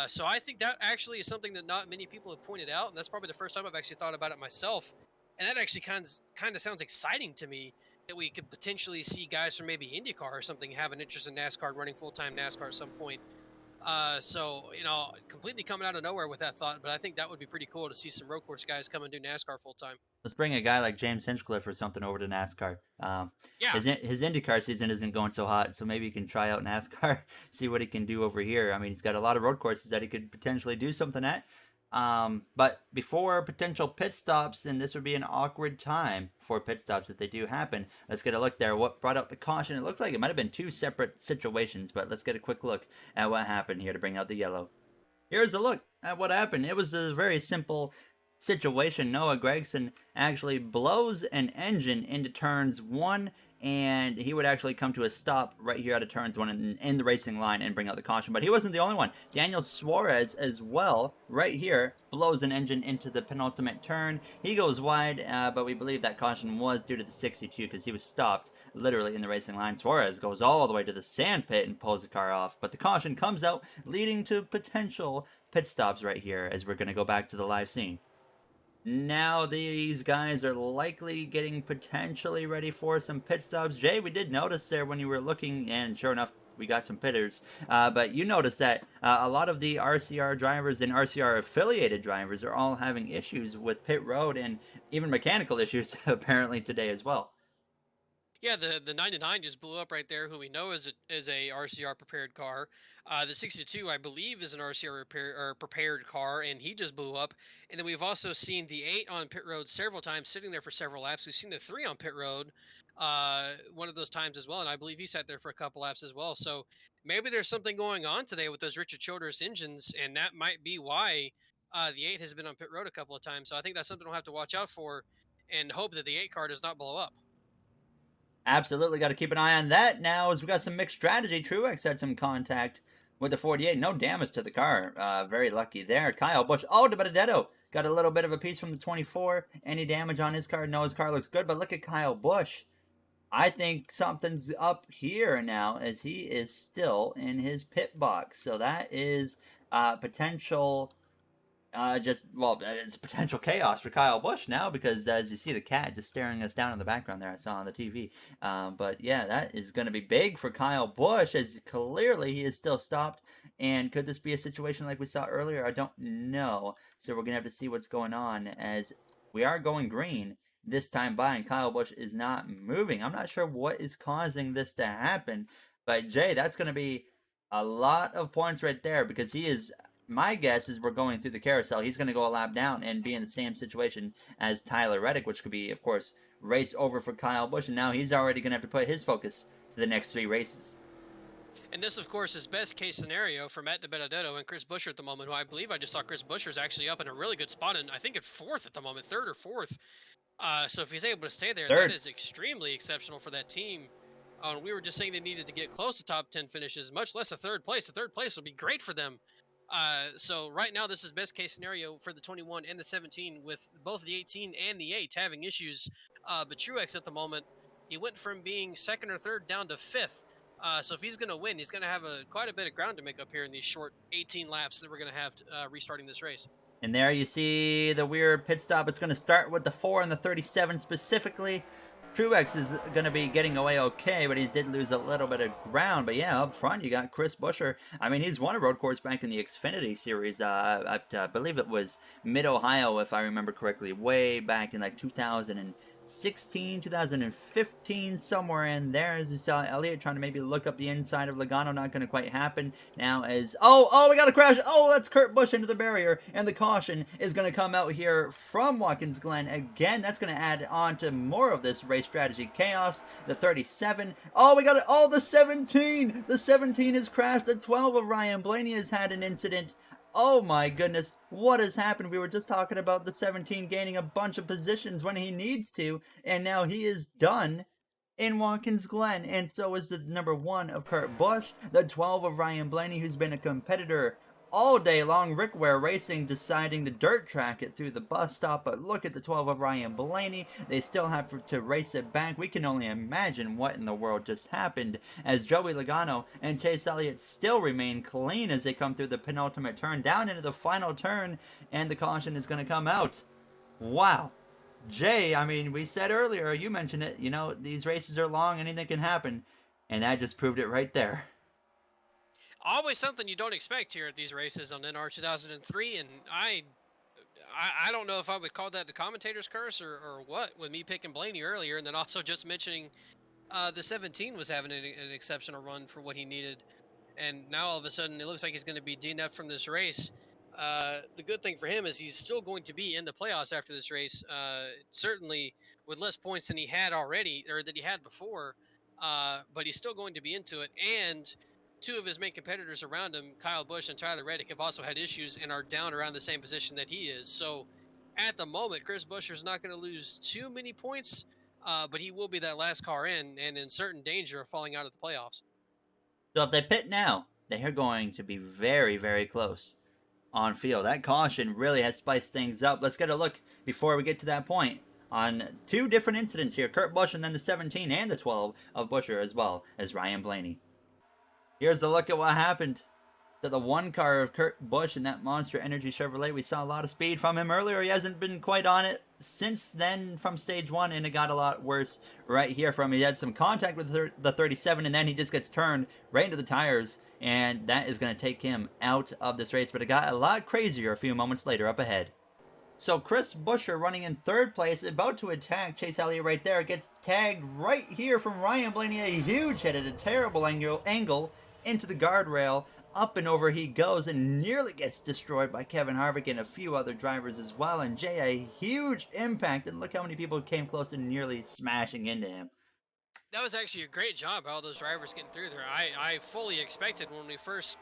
So I think that actually is something that not many people have pointed out, and that's probably the first time I've actually thought about it myself. And that actually kind of sounds exciting to me, that we could potentially see guys from maybe IndyCar or something have an interest in NASCAR, running full-time NASCAR at some point. So completely coming out of nowhere with that thought, but I think that would be pretty cool to see some road course guys come and do NASCAR full time. Let's bring a guy like James Hinchcliffe or something over to NASCAR. Yeah, His IndyCar season isn't going so hot, so maybe he can try out NASCAR, see what he can do over here. I mean, he's got a lot of road courses that he could potentially do something at. But before potential pit stops, and this would be an awkward time for pit stops if they do happen, let's get a look there. What brought out the caution? It looked like it might have been 2 separate situations, but let's get a quick look at what happened here to bring out the yellow. Here's a look at what happened. It was a very simple situation. Noah Gragson actually blows an engine into turns 1, and he would actually come to a stop right here out of turns 1 in the racing line and bring out the caution. But he wasn't the only one. Daniel Suarez as well, right here, blows an engine into the penultimate turn. He goes wide, but we believe that caution was due to the 62, because he was stopped literally in the racing line. Suarez goes all the way to the sand pit and pulls the car off, but the caution comes out, leading to potential pit stops right here, as we're going to go back to the live scene. Now these guys are likely getting potentially ready for some pit stops. Jay, we did notice there when you were looking, and sure enough, we got some pitters. But you noticed that a lot of the RCR drivers and RCR affiliated drivers are all having issues with pit road, and even mechanical issues apparently today as well. yeah. The 99 just blew up right there, who we know is a RCR prepared car. The 62, I believe, is an RCR prepared car, and he just blew up. And then we've also seen the 8 on pit road several times, sitting there for several laps. We've seen the 3 on pit road one of those times as well, and I believe he sat there for a couple laps as well. So maybe there's something going on today with those Richard Childress engines, and that might be why the 8 has been on pit road a couple of times. So I think that's something we'll have to watch out for, and hope that the 8 car does not blow up. Absolutely got to keep an eye on that now, as we got some mixed strategy. Truex had some contact with the 48. No damage to the car. Very lucky there. Kyle Busch. Oh, de Benedetto got a little bit of a piece from the 24. Any damage on his car? No, his car looks good, but look at Kyle Busch. I think something's up here now, as he is still in his pit box. So that is potential Just well, it's potential chaos for Kyle Busch now because as you see the cat just staring us down in the background there, I saw on the TV. But yeah, that is going to be big for Kyle Busch as clearly he is still stopped. And could this be a situation like we saw earlier? I don't know. So we're gonna have to see what's going on as we are going green this time by, and Kyle Busch is not moving. I'm not sure what is causing this to happen, but Jay, that's going to be a lot of points right there because he is my guess is we're going through the carousel. He's going to go a lap down and be in the same situation as Tyler Reddick, which could be, of course, race over for Kyle Busch. And now he's already going to have to put his focus to the next 3 races. And this, of course, is best case scenario for Matt DiBenedetto and Chris Buescher at the moment, who I believe I just saw Chris Buescher's actually up in a really good spot, and I think at fourth at the moment, third or fourth. So if he's able to stay there, Third. that is extremely exceptional for that team. We were just saying they needed to get close to top 10 finishes, much less a third place. A third place would be great for them. So right now, this is best case scenario for the 21 and the 17, with both the 18 and the 8 having issues. But Truex at the moment, he went from being second or third down to fifth. So if he's going to win, he's going to have quite a bit of ground to make up here in these short 18 laps that we're going to have restarting this race. And there you see the weird pit stop. It's going to start with the 4 and the 37 specifically. Truex is going to be getting away okay, but he did lose a little bit of ground. But yeah, up front, you got Chris Buescher. I mean, he's won a road course back in the Xfinity Series. I believe it was Mid-Ohio, if I remember correctly, way back in like 2016, 2015, somewhere in there. As you saw Elliott trying to maybe look up the inside of Logano, not going to quite happen. Now as, we got a crash. Oh, that's Kurt Busch into the barrier, and the caution is going to come out here from Watkins Glen again. That's going to add on to more of this race strategy chaos. The 37. Oh, we got it. Oh, the 17. The 17 has crashed. The 12 of Ryan Blaney has had an incident. Oh my goodness, what has happened? We were just talking about the 17 gaining a bunch of positions when he needs to, and now he is done in Watkins Glen, and so is the number 1 of Kurt Busch, the 12 of Ryan Blaney, who's been a competitor all day long. Rick Ware Racing deciding to dirt track it through the bus stop, but look at the 12 of Ryan Blaney. They still have to race it back. We can only imagine what in the world just happened as Joey Logano and Chase Elliott still remain clean as they come through the penultimate turn down into the final turn, and the caution is going to come out. Wow. Jay, I mean, we said earlier, you mentioned it, these races are long, anything can happen, and that just proved it right there. Always something you don't expect here at these races on NR 2003, and I don't know if I would call that the commentator's curse or what, with me picking Blaney earlier, and then also just mentioning the 17 was having an exceptional run for what he needed, and now all of a sudden it looks like he's going to be DNF'd from this race. The good thing for him is he's still going to be in the playoffs after this race, certainly with less points than he had already, or that he had before, but he's still going to be into it, and 2 of his main competitors around him, Kyle Busch and Tyler Reddick, have also had issues and are down around the same position that he is. So at the moment, Chris Buescher's not going to lose too many points, but he will be that last car in and in certain danger of falling out of the playoffs. So if they pit now, they are going to be very, very close on field. That caution really has spiced things up. Let's get a look before we get to that point on 2 different incidents here. Kurt Busch and then the 17 and the 12 of Buescher as well as Ryan Blaney. Here's a look at what happened to the 1 car of Kurt Busch in that Monster Energy Chevrolet. We saw a lot of speed from him earlier. He hasn't been quite on it since then from stage 1, and it got a lot worse right here from him. He had some contact with the 37, and then he just gets turned right into the tires, and that is going to take him out of this race. But it got a lot crazier a few moments later up ahead. So Chris Buescher running in 3rd place, about to attack Chase Elliott right there. Gets tagged right here from Ryan Blaney. A huge hit at a terrible angle into the guardrail. Up and over he goes and nearly gets destroyed by Kevin Harvick and a few other drivers as well. And Jay, a huge impact. And look how many people came close to nearly smashing into him. That was actually a great job by all those drivers getting through there. I fully expected when we first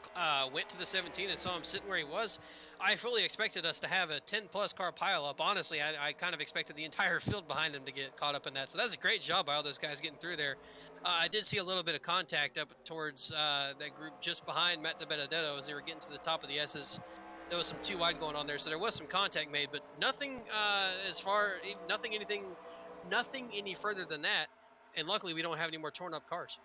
went to the 17 and saw him sitting where he was, I fully expected us to have a 10-plus car pileup. Honestly, I kind of expected the entire field behind him to get caught up in that. So that was a great job by all those guys getting through there. I did see a little bit of contact up towards that group just behind Matt DiBenedetto as they were getting to the top of the S's. There was some too wide going on there, so there was some contact made, but nothing nothing any further than that. And luckily, we don't have any more torn up cars.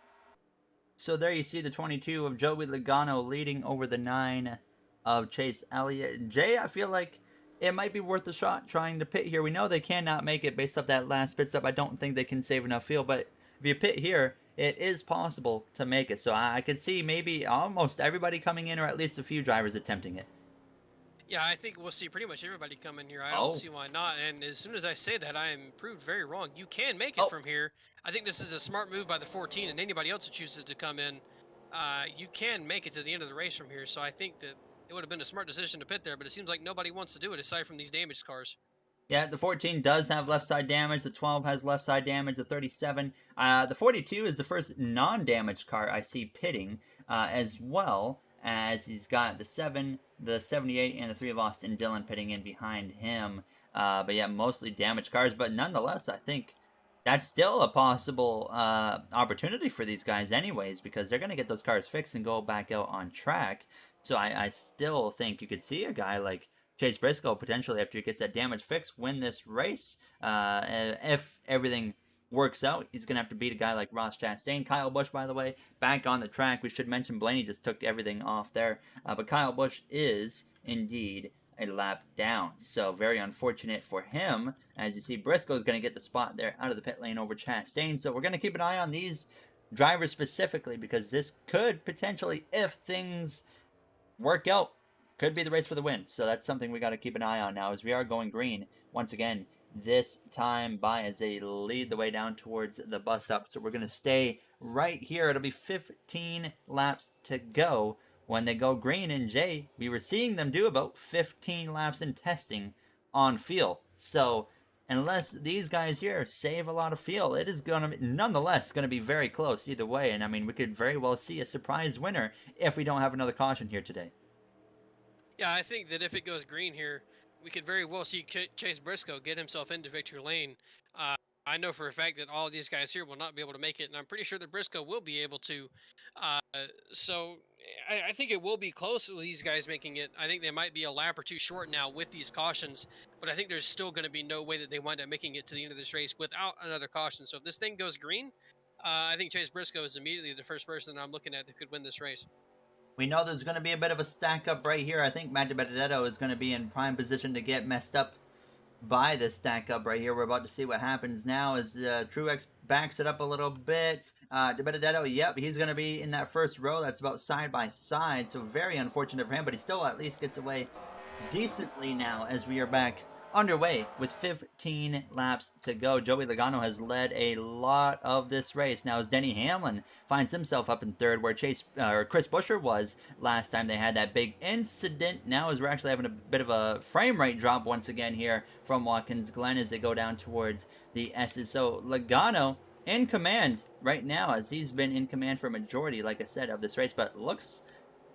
So there you see the 22 of Joey Logano leading over the 9 of Chase Elliott. Jay, I feel like it might be worth a shot trying to pit here. We know they cannot make it based off that last pit stop. I don't think they can save enough fuel, but if you pit here, it is possible to make it. So I could see maybe almost everybody coming in, or at least a few drivers attempting it. Yeah, I think we'll see pretty much everybody come in here. I don't Oh, see why not. And as soon as I say that, I am proved very wrong. You can make it oh, from here. I think this is a smart move by the 14 and anybody else who chooses to come in. You can make it to the end of the race from here. So I think that it would have been a smart decision to pit there, but it seems like nobody wants to do it aside from these damaged cars. yeah, the 14 does have left side damage. The 12 has left side damage. The 37, the 42 is the first non-damaged car I see pitting, as well as he's got the 7, the 78, and the 3 of Austin Dillon pitting in behind him. But yeah, mostly damaged cars. But nonetheless, I think that's still a possible opportunity for these guys, anyways, because they're going to get those cars fixed and go back out on track. So I still think you could see a guy like Chase Briscoe potentially, after he gets that damage fixed, win this race. If everything works out, he's gonna have to beat a guy like Ross Chastain. Kyle Busch, by the way, back on the track. We should mention Blaney just took everything off there, but Kyle Busch is indeed a lap down. So very unfortunate for him. As you see, Briscoe is going to get the spot there out of the pit lane over Chastain. So we're going to keep an eye on these drivers specifically, because this could potentially, if things work out, could be the race for the win. So that's something we got to keep an eye on now, as we are going green once again. This time by as they lead the way down towards the bus stop. So we're going to stay right here. It'll be 15 laps to go when they go green. And Jay, we were seeing them do about 15 laps in testing on fuel. So unless these guys here save a lot of fuel, it is going to be, nonetheless, going to be very close either way. And I mean, we could very well see a surprise winner if we don't have another caution here today. Yeah, I think that if it goes green here, we could very well see Chase Briscoe get himself into victory lane. I know for a fact that all of these guys here will not be able to make it, and I'm pretty sure that Briscoe will be able to. Uh, so I think it will be close to these guys making it. I think they might be a lap or two short now with these cautions, but I think there's still going to be no way that they wind up making it to the end of this race without another caution. So if this thing goes green, I think Chase Briscoe is immediately the first person that I'm looking at that could win this race. We know there's going to be a bit of a stack up right here. I think Matt Benedetto is going to be in prime position to get messed up by this stack up right here. We're about to see what happens now as Truex backs it up a little bit. Benedetto, yep, he's going to be in that first row. That's about side by side, so very unfortunate for him, but he still at least gets away decently now as we are back underway with 15 laps to go. Joey Logano has led a lot of this race. Now as Denny Hamlin finds himself up in third, where Chris Buescher was last time they had that big incident. Now as we're actually having a bit of a frame rate drop once again here from Watkins Glen as they go down towards the S's. So Logano in command right now, as he's been in command for a majority, like I said, of this race, but looks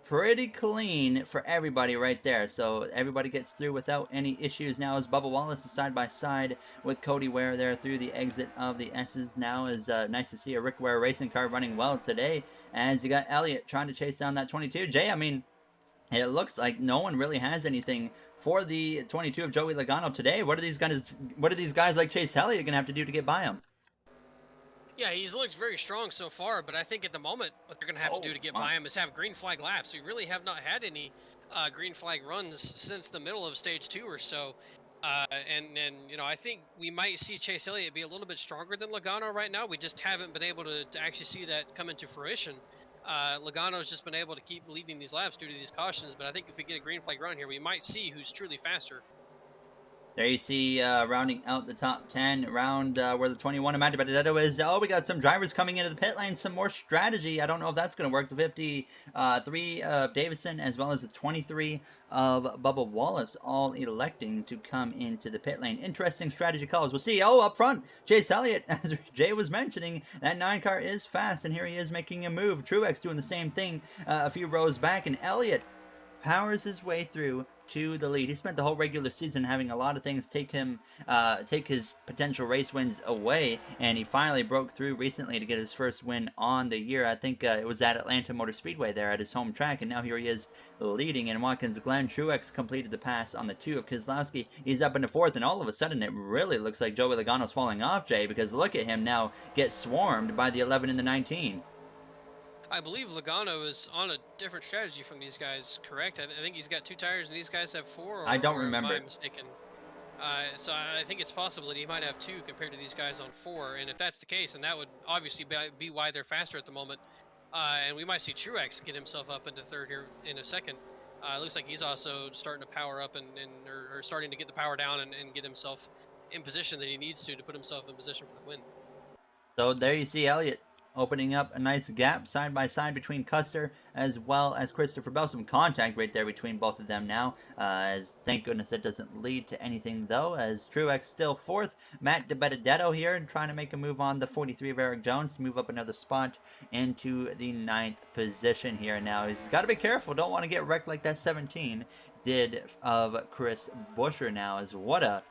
pretty clean for everybody right there. So everybody gets through without any issues. Now as Bubba Wallace is side by side with Cody Ware there through the exit of the S's. Now is nice to see a Rick Ware racing car running well today, as you got Elliott trying to chase down that 22. Jay, I mean, it looks like no one really has anything for the 22 of Joey Logano today. What are these guys like Chase Elliott gonna have to do to get by him? Yeah, he's looked very strong so far, but I think at the moment what they're going to have to do to get by him is have green flag laps. We really have not had any green flag runs since the middle of stage 2 or so. And you know, I think we might see Chase Elliott be a little bit stronger than Logano right now. We just haven't been able to actually see that come into fruition. Logano's just been able to keep leading these laps due to these cautions, but I think if we get a green flag run here, we might see who's truly faster. There you see rounding out the top 10 round where the 21 Amanda Benedetto is. Oh, we got some drivers coming into the pit lane. Some more strategy. I don't know if that's going to work. The 53 of Davison as well as the 23 of Bubba Wallace all electing to come into the pit lane. Interesting strategy calls. We'll see. Oh, up front, Chase Elliott, as Jay was mentioning, that 9 car is fast, and here he is making a move. Truex doing the same thing a few rows back, and Elliott powers his way through to the lead. He spent the whole regular season having a lot of things take his potential race wins away, and he finally broke through recently to get his first win on the year. I think it was at Atlanta Motor Speedway there at his home track, and now here he is leading in Watkins Glen. Truex completed the pass on the 2 of Keselowski. He's up in the 4th, and all of a sudden it really looks like Joey Logano's falling off, Jay, because look at him now get swarmed by the 11 and the 19. I believe Logano is on a different strategy from these guys, correct? I think he's got 2 tires and these guys have 4, I don't or am I remember. mistaken? So I think it's possible that he might have 2 compared to these guys on 4, and if that's the case, then that would obviously be why they're faster at the moment. And we might see Truex get himself up into third here in a second. It looks like he's also starting to power up or starting to get the power down and get himself in position that he needs to put himself in position for the win. So there you see Elliott opening up a nice gap side by side between Custer as well as Christopher Bell. Some contact right there between both of them now. As thank goodness that doesn't lead to anything though. As Truex still fourth. Matt DiBenedetto here trying to make a move on the 43 of Eric Jones to move up another spot into the 9th position here. Now he's got to be careful. Don't want to get wrecked like that 17 did of Chris Buescher now. As what a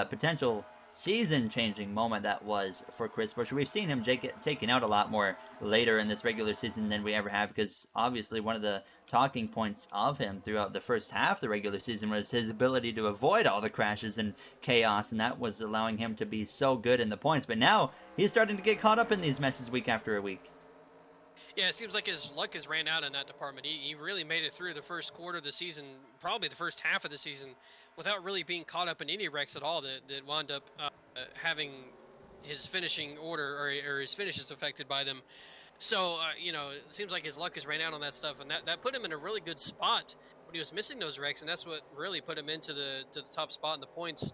potential season-changing moment that was for Chris Buescher. We've seen him get taken out a lot more later in this regular season than we ever have, because obviously one of the talking points of him throughout the first half of the regular season was his ability to avoid all the crashes and chaos, and that was allowing him to be so good in the points. But now he's starting to get caught up in these messes week after week. Yeah, it seems like his luck has ran out in that department. He really made it through the first quarter of the season, probably the first half of the season, without really being caught up in any wrecks at all that wound up having his finishing order or his finishes affected by them. So, it seems like his luck has ran out on that stuff, and that put him in a really good spot when he was missing those wrecks, and that's what really put him into the top spot in the points.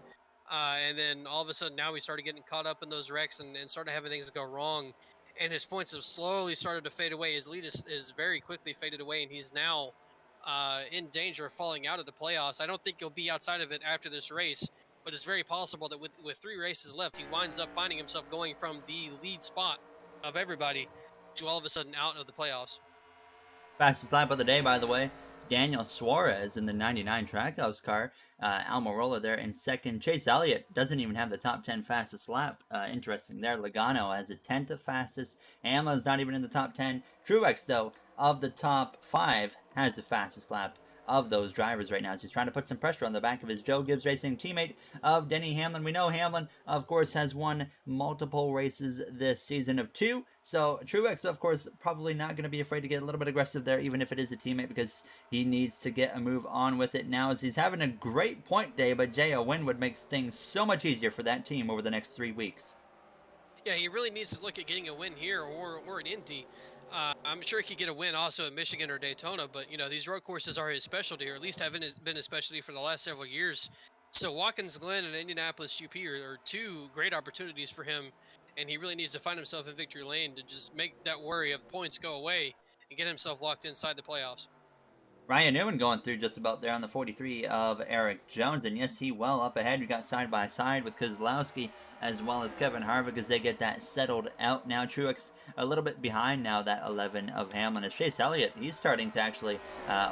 And then all of a sudden now we started getting caught up in those wrecks and started having things go wrong, and his points have slowly started to fade away. His lead is very quickly faded away, and he's now in danger of falling out of the playoffs. I don't think he'll be outside of it after this race, but it's very possible that with 3 races left, he winds up finding himself going from the lead spot of everybody to all of a sudden out of the playoffs. Fastest lap of the day, by the way. Daniel Suarez in the 99 Trackhouse car. Almirola there in second. Chase Elliott doesn't even have the top 10 fastest lap. Interesting there. Logano has a 10th fastest. Hamlin's not even in the top 10. Truex, though, of the top 5, has the fastest lap of those drivers right now. So he's trying to put some pressure on the back of his Joe Gibbs Racing teammate of Denny Hamlin. We know Hamlin, of course, has won multiple races this season of 2. So Truex, of course, probably not going to be afraid to get a little bit aggressive there, even if it is a teammate, because he needs to get a move on with it now as he's having a great point day. But Jay, a win would make things so much easier for that team over the next 3 weeks. Yeah, he really needs to look at getting a win here or an Indy. I'm sure he could get a win also at Michigan or Daytona, but these road courses are his specialty, or at least haven't been his specialty for the last several years. So Watkins Glen and Indianapolis GP are 2 great opportunities for him, and he really needs to find himself in victory lane to just make that worry of points go away and get himself locked inside the playoffs. Ryan Newman going through just about there on the 43 of Eric Jones. And yes, he well up ahead. We got side by side with Kozlowski as well as Kevin Harvick as they get that settled out now. Truex a little bit behind now, that 11 of Hamlin. As Chase Elliott, he's starting to actually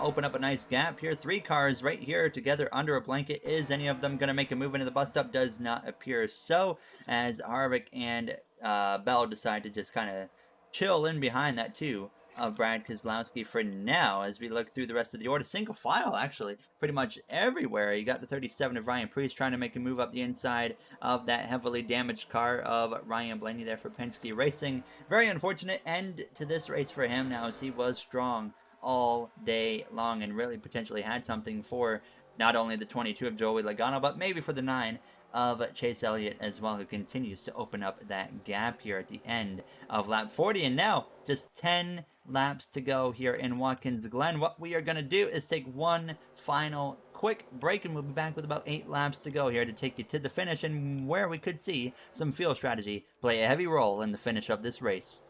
open up a nice gap here. 3 cars right here together under a blanket. Is any of them going to make a move into the bus stop? Does not appear so, as Harvick and Bell decide to just kind of chill in behind that too of Brad Keselowski for now. As we look through the rest of the order, single file actually pretty much everywhere. You got the 37 of Ryan Preece trying to make a move up the inside of that heavily damaged car of Ryan Blaney there for Penske Racing. Very unfortunate end to this race for him now, as he was strong all day long and really potentially had something for not only the 22 of Joey Logano, but maybe for the 9 of Chase Elliott as well, who continues to open up that gap here at the end of lap 40. And now just 10 laps to go here in Watkins Glen. What we are going to do is take one final quick break, and we'll be back with about 8 laps to go here to take you to the finish, and where we could see some field strategy play a heavy role in the finish of this race.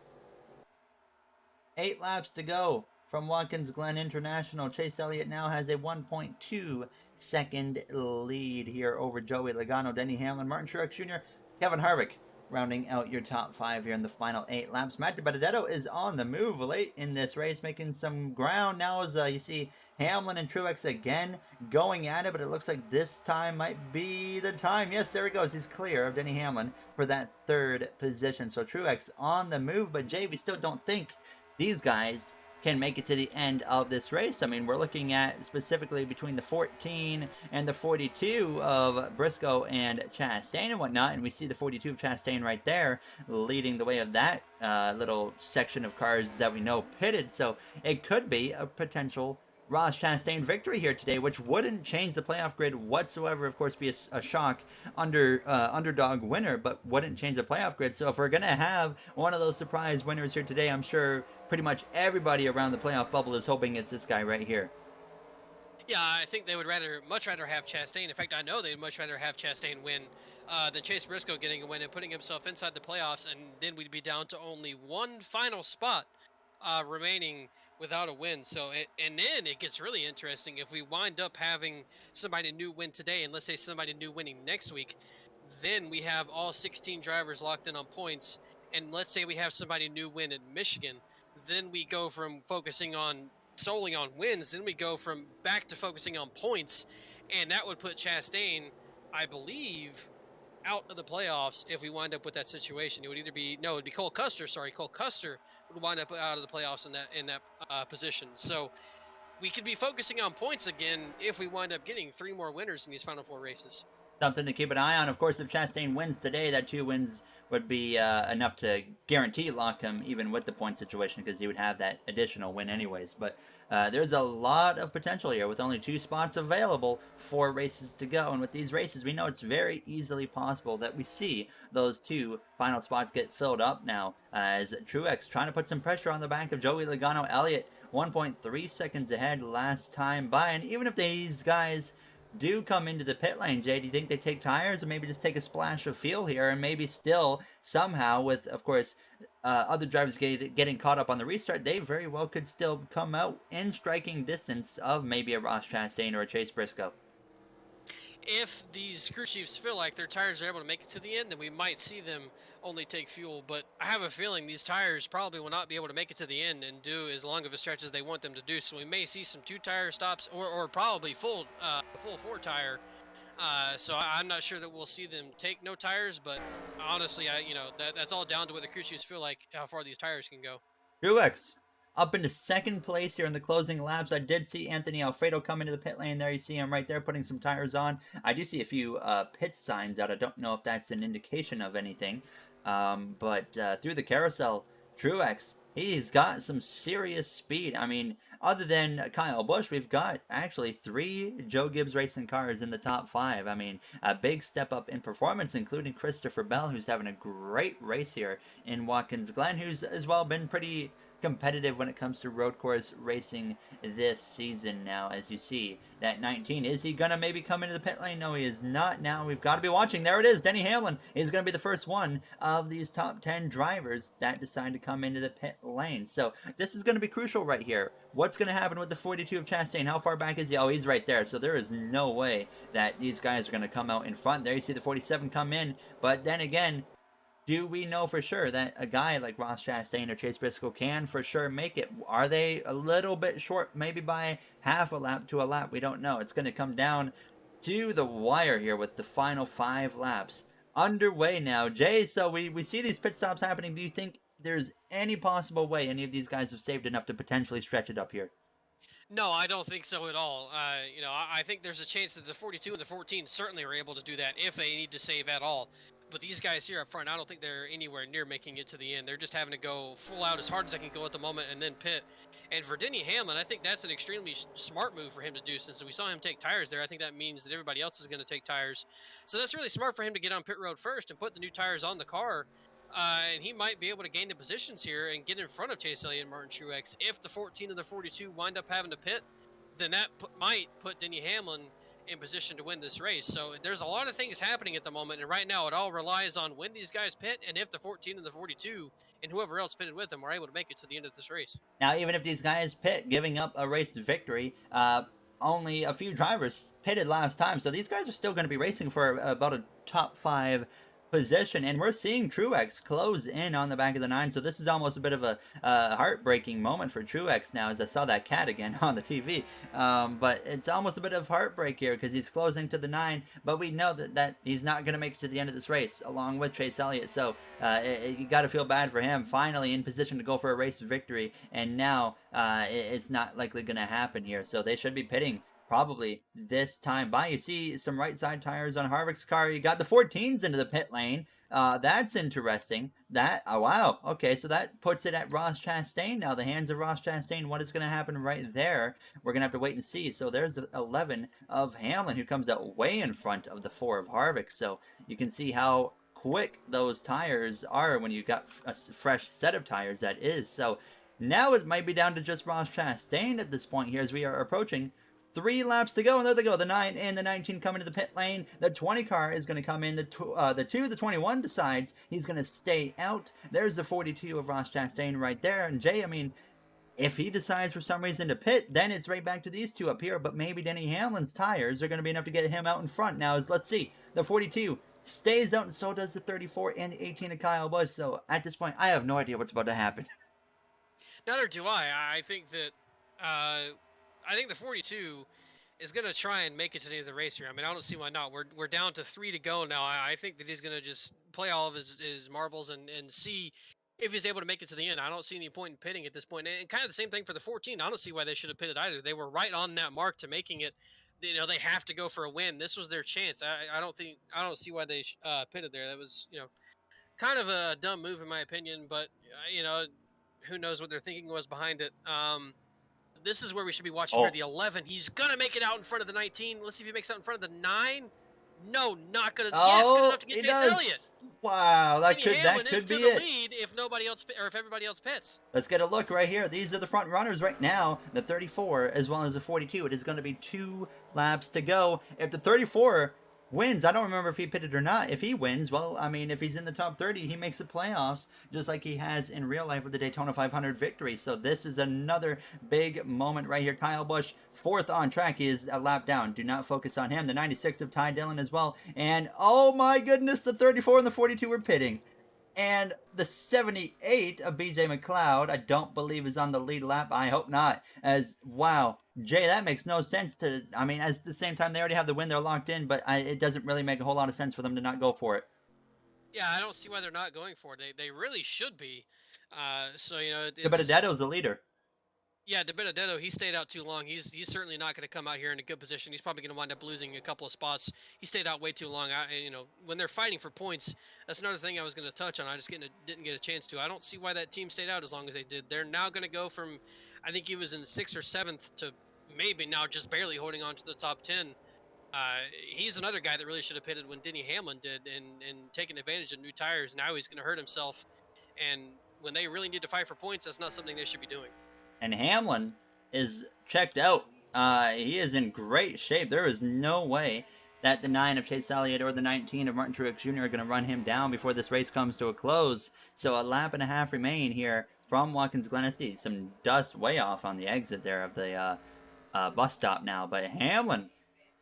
8 laps to go from Watkins Glen International. Chase Elliott now has a 1.2 second lead here over Joey Logano, Denny Hamlin, Martin Truex Jr., Kevin Harvick rounding out your top 5 here in the final 8 laps. Matt DiBenedetto is on the move late in this race, making some ground now as you see Hamlin and Truex again going at it, but it looks like this time might be the time. Yes, there he goes. He's clear of Denny Hamlin for that 3rd position. So Truex on the move, but Jay, we still don't think these guys can make it to the end of this race. I mean, we're looking at specifically between the 14 and the 42 of Briscoe and Chastain and whatnot, and we see the 42 of Chastain right there leading the way of that little section of cars that we know pitted. So it could be a potential Ross Chastain victory here today, which wouldn't change the playoff grid whatsoever. Of course, be a shock underdog winner, but wouldn't change the playoff grid. So if we're gonna have one of those surprise winners here today, I'm sure pretty much everybody around the playoff bubble is hoping it's this guy right here. Yeah, I think they would much rather have Chastain. In fact, I know they'd much rather have Chastain win than Chase Briscoe getting a win and putting himself inside the playoffs, and then we'd be down to only one final spot remaining without a win. So, and then it gets really interesting if we wind up having somebody new win today, and let's say somebody new winning next week. Then we have all 16 drivers locked in on points, and let's say we have somebody new win in Michigan. Then we go from focusing on solely on wins, then we go from back to focusing on points, and that would put Chastain, I believe, out of the playoffs if we wind up with that situation. It would either be it'd be Cole Custer. Sorry, Cole Custer would wind up out of the playoffs in that position. So we could be focusing on points again if we wind up getting 3 more winners in these final 4 races. Something to keep an eye on. Of course, if Chastain wins today, that 2 wins would be enough to guarantee lock him even with the point situation, because he would have that additional win anyways. But there's a lot of potential here with only 2 spots available, 4 races to go. And with these races, we know it's very easily possible that we see those 2 final spots get filled up now, as Truex trying to put some pressure on the back of Joey Logano. Elliott 1.3 seconds ahead last time by. And even if these guys do come into the pit lane, Jay, do you think they take tires or maybe just take a splash of fuel here, and maybe still somehow with, of course, other drivers getting caught up on the restart, they very well could still come out in striking distance of maybe a Ross Chastain or a Chase Briscoe? If these crew chiefs feel like their tires are able to make it to the end, then we might see them only take fuel. But I have a feeling these tires probably will not be able to make it to the end and do as long of a stretch as they want them to do. So we may see some 2-tire stops, or probably full 4-tire. So I'm not sure that we'll see them take no tires, but honestly, that's all down to what the crew chiefs feel like, how far these tires can go. Truex up into second place here in the closing laps. I did see Anthony Alfredo come into the pit lane there. You see him right there putting some tires on. I do see a few pit signs out. I don't know if that's an indication of anything. But through the carousel, Truex, he's got some serious speed. I mean, other than Kyle Busch, we've got actually 3 Joe Gibbs Racing cars in the top 5. I mean, a big step up in performance, including Christopher Bell, who's having a great race here in Watkins Glen, who's as well been pretty competitive when it comes to road course racing this season now. As you see, that 19, is he gonna maybe come into the pit lane? No, he is not. Now we've got to be watching. There it is. Denny Hamlin is gonna be the first one of these top 10 drivers that decide to come into the pit lane. So this is gonna be crucial right here. What's gonna happen with the 42 of Chastain? How far back is he? Oh, he's right there. So there is no way that these guys are gonna come out in front. There you see the 47 come in, but then again, do we know for sure that a guy like Ross Chastain or Chase Briscoe can for sure make it? Are they a little bit short, maybe by half a lap to a lap? We don't know. It's going to come down to the wire here with the final 5 laps underway now. Jay, so we see these pit stops happening. Do you think there's any possible way any of these guys have saved enough to potentially stretch it up here? No, I don't think so at all. I think there's a chance that the 42 and the 14 certainly are able to do that if they need to save at all. But these guys here up front, I don't think they're anywhere near making it to the end. They're just having to go full out as hard as they can go at the moment and then pit. And for Denny Hamlin, I think that's an extremely smart move for him to do. Since we saw him take tires there, I think that means that everybody else is going to take tires. So that's really smart for him to get on pit road first and put the new tires on the car. And he might be able to gain the positions here and get in front of Chase Elliott and Martin Truex. If the 14 and the 42 wind up having to pit, then that might put Denny Hamlin in position to win this race. So there's a lot of things happening at the moment, and right now it all relies on when these guys pit and if the 14 and the 42 and whoever else pitted with them are able to make it to the end of this race. Now, even if these guys pit, giving up a race victory, only a few drivers pitted last time, so these guys are still going to be racing for about a top 5 position, and we're seeing Truex close in on the back of the 9, so this is almost a bit of a heartbreaking moment for Truex now, as I saw that cat again on the TV. But it's almost a bit of heartbreak here because he's closing to the 9, but we know that he's not going to make it to the end of this race along with Chase Elliott, so you got to feel bad for him. Finally in position to go for a race victory, and now it's not likely going to happen here, so they should be pitting probably this time by. You see some right side tires on Harvick's car. You got the 14s into the pit lane. That's interesting. Oh, wow. Okay, so that puts it at Ross Chastain now. The hands of Ross Chastain. What is going to happen right there? We're going to have to wait and see. So there's 11 of Hamlin, who comes out way in front of the 4 of Harvick. So you can see how quick those tires are when you got a fresh set of tires, that is. So now it might be down to just Ross Chastain at this point here, as we are approaching 3 laps to go, and there they go. The 9 and the 19 come into the pit lane. The 20 car is going to come in. The 21 decides he's going to stay out. There's the 42 of Ross Chastain right there. And Jay, I mean, if he decides for some reason to pit, then it's right back to these two up here. But maybe Denny Hamlin's tires are going to be enough to get him out in front. Now, let's see. The 42 stays out, and so does the 34 and the 18 of Kyle Busch. So at this point, I have no idea what's about to happen. Neither do I. I think that I think the 42 is going to try and make it to the end of the race here. I mean, I don't see why not. We're down to 3 to go now. I think that he's going to just play all of his marbles and see if he's able to make it to the end. I don't see any point in pitting at this point. And kind of the same thing for the 14. I don't see why they should have pitted either. They were right on that mark to making it. You know, they have to go for a win. This was their chance. I don't see why they pitted there. That was, you know, kind of a dumb move in my opinion, but you know, who knows what their thinking was behind it. This is where we should be watching here. The 11. He's gonna make it out in front of the 19. Let's see if he makes it out in front of the 9. No, not gonna. Yes, good enough to get Chase Elliott. Wow, that could be it. Lead if nobody else or if everybody else pits. Let's get a look right here. These are the front runners right now. The 34 as well as the 42. It is going to be 2 laps to go. If the 34 wins, I don't remember if he pitted or not. If he wins, well, I mean, if he's in the top 30, he makes the playoffs, just like he has in real life with the Daytona 500 victory. So this is another big moment right here. Kyle Busch, 4th on track. He is a lap down. Do not focus on him. The 96 of Ty Dillon as well. And oh my goodness, the 34 and the 42 are pitting. And the 78 of BJ McLeod, I don't believe is on the lead lap. I hope not. As, wow, Jay, that makes no sense to, I mean, at the same time, they already have the win. They're locked in, but it doesn't really make a whole lot of sense for them to not go for it. Yeah, I don't see why they're not going for it. They really should be. So, you know, it's... Benedetto's the leader. Yeah, DiBenedetto, he stayed out too long. He's certainly not going to come out here in a good position. He's probably going to wind up losing a couple of spots. He stayed out way too long. You know, when they're fighting for points, that's another thing I was going to touch on. I just didn't get a chance to. I don't see why that team stayed out as long as they did. They're now going to go from, I think he was in 6th or 7th to maybe now just barely holding on to the top 10. He's another guy that really should have pitted when Denny Hamlin did and taken advantage of new tires. Now he's going to hurt himself. And when they really need to fight for points, that's not something they should be doing. And Hamlin is checked out. He is in great shape. There is no way that the 9 of Chase Elliott or the 19 of Martin Truex Jr. are going to run him down before this race comes to a close. So a lap and a half remain here from Watkins Glen. I see some dust way off on the exit there of the bus stop now. But Hamlin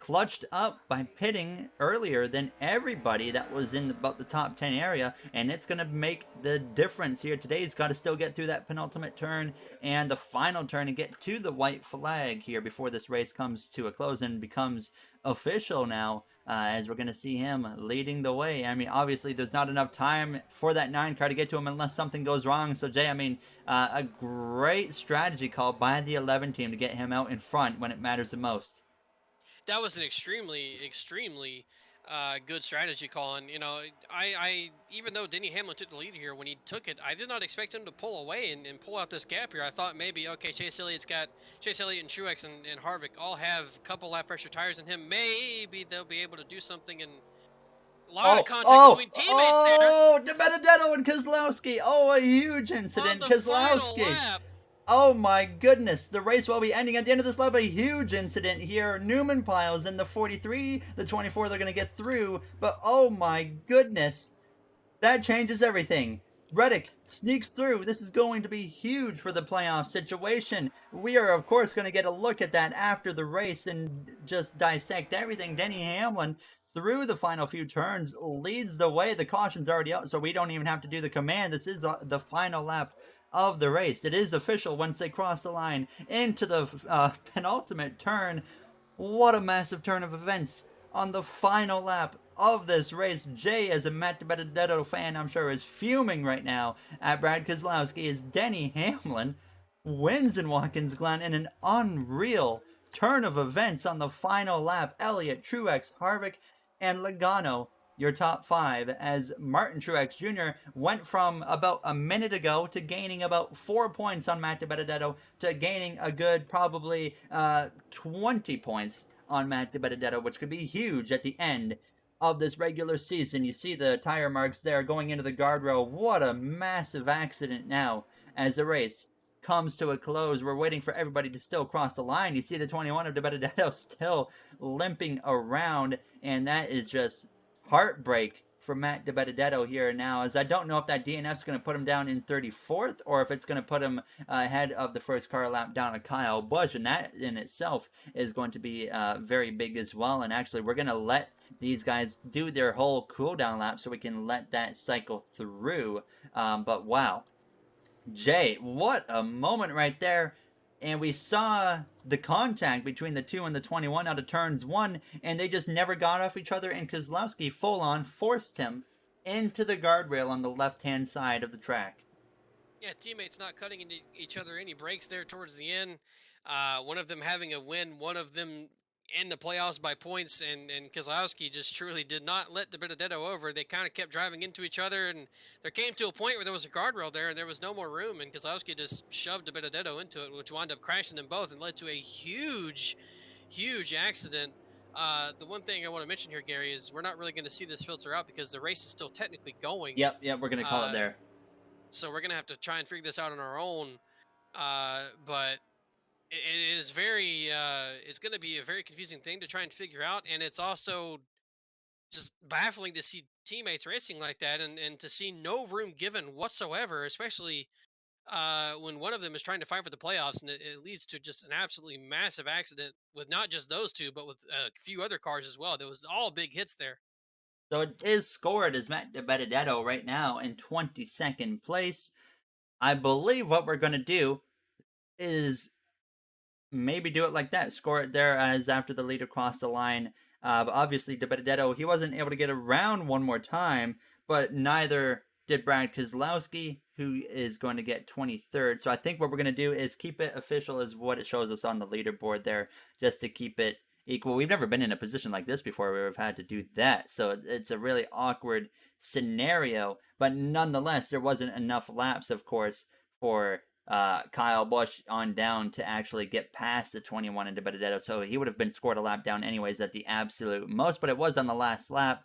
clutched up by pitting earlier than everybody that was in about the top 10 area, and it's going to make the difference here today. He's got to still get through that penultimate turn and the final turn and get to the white flag here before this race comes to a close and becomes official now, as we're going to see him leading the way. I mean, obviously there's not enough time for that 9 car to get to him unless something goes wrong. So Jay, I mean, a great strategy call by the 11 team to get him out in front when it matters the most. That was an extremely good strategy call. And, you know, I even though Denny Hamlin took the lead here, when he took it, I did not expect him to pull away and pull out this gap here. I thought maybe, okay, Chase Elliott and Truex and Harvick all have a couple lap pressure tires in him. Maybe they'll be able to do something. And a lot of contact between teammates there. Oh, DiBenedetto and Keselowski. Oh, a huge incident. Keselowski. Oh my goodness, the race will be ending at the end of this lap. A huge incident here. Newman piles in the 43, the 24 they're going to get through, but oh my goodness, that changes everything. Reddick sneaks through. This is going to be huge for the playoff situation. We are, of course, going to get a look at that after the race and just dissect everything. Denny Hamlin through the final few turns, leads the way. The caution's already out, so we don't even have to do the command. This is the final lap of the race. It is official once they cross the line into the penultimate turn. What a massive turn of events on the final lap of this race. Jay, as a Matt Benedetto fan, I'm sure is fuming right now at Brad Keselowski as Denny Hamlin wins in Watkins Glen in an unreal turn of events on the final lap. Elliott, Truex, Harvick, and Logano, your top five, as Martin Truex Jr. went from about a minute ago to gaining about 4 points on Matt DiBenedetto to gaining a good probably 20 points on Matt DiBenedetto, which could be huge at the end of this regular season. You see the tire marks there going into the guardrail. What a massive accident now as the race comes to a close. We're waiting for everybody to still cross the line. You see the 21 of DiBenedetto still limping around, and that is just heartbreak for Matt DiBenedetto here now, as I don't know if that DNF is going to put him down in 34th or if it's going to put him ahead of the first car lap down to Kyle Busch, and that in itself is going to be very big as well. And actually, we're going to let these guys do their whole cooldown lap so we can let that cycle through. But wow, Jay, what a moment right there. And we saw the contact between the two and the 21 out of turns one, and they just never got off each other, and Keselowski full on forced him into the guardrail on the left-hand side of the track. Yeah, teammates not cutting into each other any breaks there towards the end. One of them having a win, one of them in the playoffs by points, and Keselowski just truly did not let the Benedetto over. They kind of kept driving into each other, and there came to a point where there was a guardrail there, and there was no more room, and Keselowski just shoved the Benedetto into it, which wound up crashing them both and led to a huge, huge accident. The one thing I want to mention here, Gary, is we're not really going to see this filter out because the race is still technically going. Yep, we're going to call it there. So we're going to have to try and figure this out on our own. But it is very, it's going to be a very confusing thing to try and figure out. And it's also just baffling to see teammates racing like that and to see no room given whatsoever, especially when one of them is trying to fight for the playoffs, and it leads to just an absolutely massive accident with not just those two, but with a few other cars as well. There was all big hits there. So it is scored as Matt DiBenedetto right now in 22nd place. I believe what we're going to do is maybe do it like that. Score it there as after the leader crossed the line. But obviously, DiBenedetto, he wasn't able to get around one more time, but neither did Brad Keselowski, who is going to get 23rd. So I think what we're going to do is keep it official as what it shows us on the leaderboard there, just to keep it equal. We've never been in a position like this before where we've had to do that. So it's a really awkward scenario, but nonetheless, there wasn't enough laps, of course, for Kyle Busch on down to actually get past the 21 into Benedetto, so he would have been scored a lap down anyways at the absolute most, but it was on the last lap.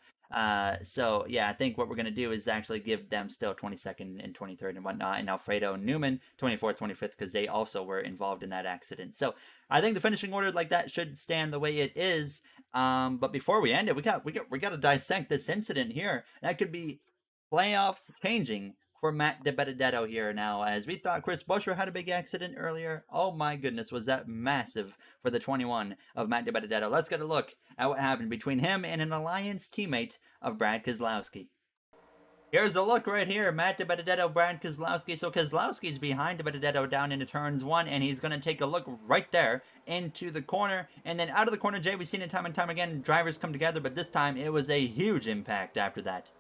So yeah, I think what we're going to do is actually give them still 22nd and 23rd and whatnot, and Alfredo Newman 24th, 25th, because they also were involved in that accident. So I think the finishing order like that should stand the way it is. But before we end it, we got to dissect this incident here. That could be playoff changing for Matt DiBenedetto here now, as we thought Chris Buescher had a big accident earlier. Oh my goodness, was that massive for the 21 of Matt DiBenedetto. Let's get a look at what happened between him and an Alliance teammate of Brad Keselowski. Here's a look right here, Matt DiBenedetto, Brad Keselowski. So Keselowski's behind DiBenedetto down into turns one, and he's going to take a look right there into the corner. And then out of the corner, Jay, we've seen it time and time again. Drivers come together, but this time it was a huge impact after that.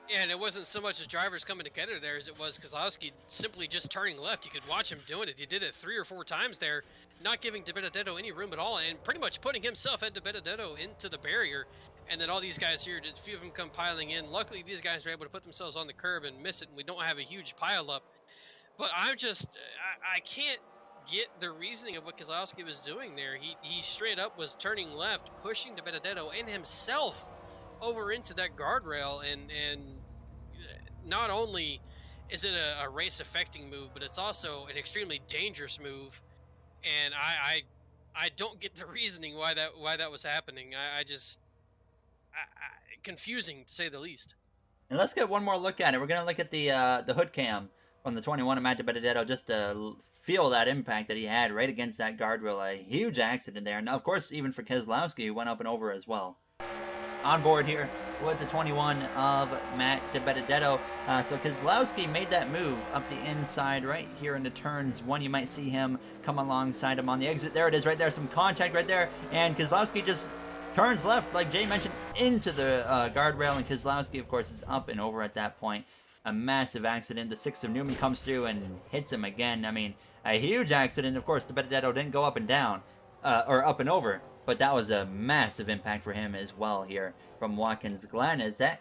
Yeah, and it wasn't so much as drivers coming together there as it was Keselowski simply just turning left. You could watch him doing it. He did it 3 or 4 times there, not giving DiBenedetto any room at all, and pretty much putting himself and DiBenedetto into the barrier. And then all these guys here, just a few of them come piling in. Luckily, these guys were able to put themselves on the curb and miss it, and we don't have a huge pile up. But I'm just, I can't get the reasoning of what Keselowski was doing there. He straight up was turning left, pushing DiBenedetto and himself over into that guardrail, and not only is it a race affecting move, but it's also an extremely dangerous move, and I don't get the reasoning why that was happening. I confusing to say the least. And let's get one more look at it. We're gonna look at the hood cam from the 21 of Matt DiBenedetto just to feel that impact that he had right against that guardrail. A huge accident there, and of course even for Keselowski, who went up and over as well. on board here with the 21 of Matt DiBenedetto. So Keselowski made that move up the inside right here in the turns one. You might see him come alongside him on the exit. There it is right there. Some contact right there. And Keselowski just turns left, like Jay mentioned, into the guardrail. And Keselowski, of course, is up and over at that point. A massive accident. The 6 of Newman comes through and hits him again. I mean, a huge accident. Of course, DiBenedetto didn't go up and down, or up and over. But that was a massive impact for him as well here from Watkins Glen, as that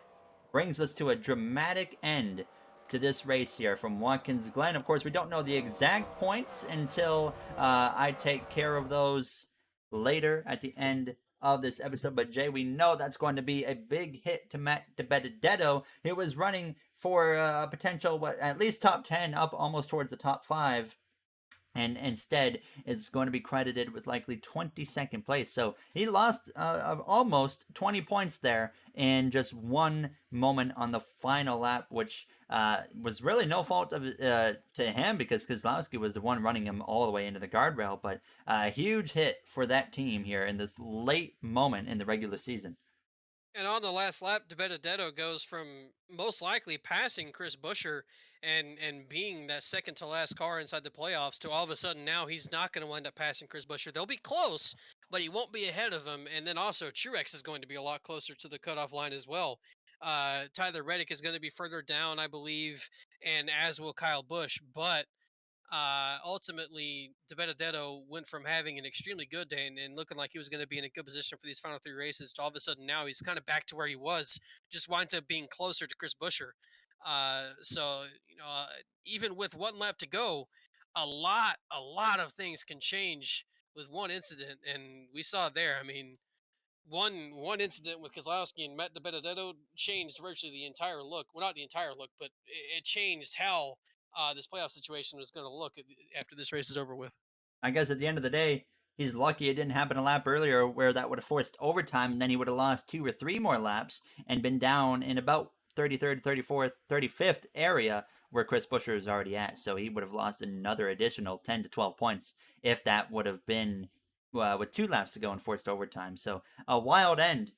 brings us to a dramatic end to this race here from Watkins Glen. Of course, we don't know the exact points until I take care of those later at the end of this episode. But Jay, we know that's going to be a big hit to Matt DiBenedetto. He was running for a potential, at least top 10, up almost towards the top 5. And instead is going to be credited with likely 22nd place. So he lost almost 20 points there in just one moment on the final lap, which was really no fault of to him, because Keselowski was the one running him all the way into the guardrail. But a huge hit for that team here in this late moment in the regular season. And on the last lap, DiBenedetto goes from most likely passing Chris Buescher and being that second to last car inside the playoffs to all of a sudden now he's not going to end up passing Chris Buescher. They'll be close, but he won't be ahead of him. And then also Truex is going to be a lot closer to the cutoff line as well. Tyler Reddick is going to be further down, I believe, and as will Kyle Busch. But ultimately, DiBenedetto went from having an extremely good day and looking like he was going to be in a good position for these final 3 races to all of a sudden now he's kind of back to where he was, just winds up being closer to Chris Buescher. So, even with one lap to go, a lot of things can change with one incident. And we saw there, I mean, one incident with Keselowski and Matt DiBenedetto changed virtually the entire look. Well, not the entire look, but it changed how this playoff situation was going to look after this race is over with. I guess at the end of the day, he's lucky it didn't happen a lap earlier where that would have forced overtime, and then he would have lost 2 or 3 more laps and been down in about 33rd, 34th, 35th area where Chris Buescher is already at. So he would have lost another additional 10 to 12 points if that would have been with 2 laps to go and forced overtime. So a wild end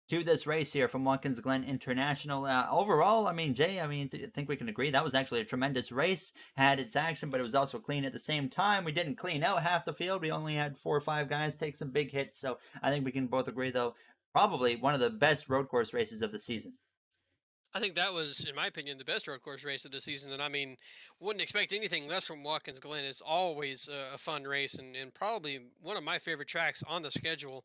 to this race here from Watkins Glen International. Overall, I mean, Jay, I think we can agree that was actually a tremendous race. Had its action, but it was also clean at the same time. We didn't clean out half the field. We only had 4 or 5 guys take some big hits. So I think we can both agree, though, probably one of the best road course races of the season. I think that was, in my opinion, the best road course race of the season. And I mean, wouldn't expect anything less from Watkins Glen. It's always a fun race and probably one of my favorite tracks on the schedule.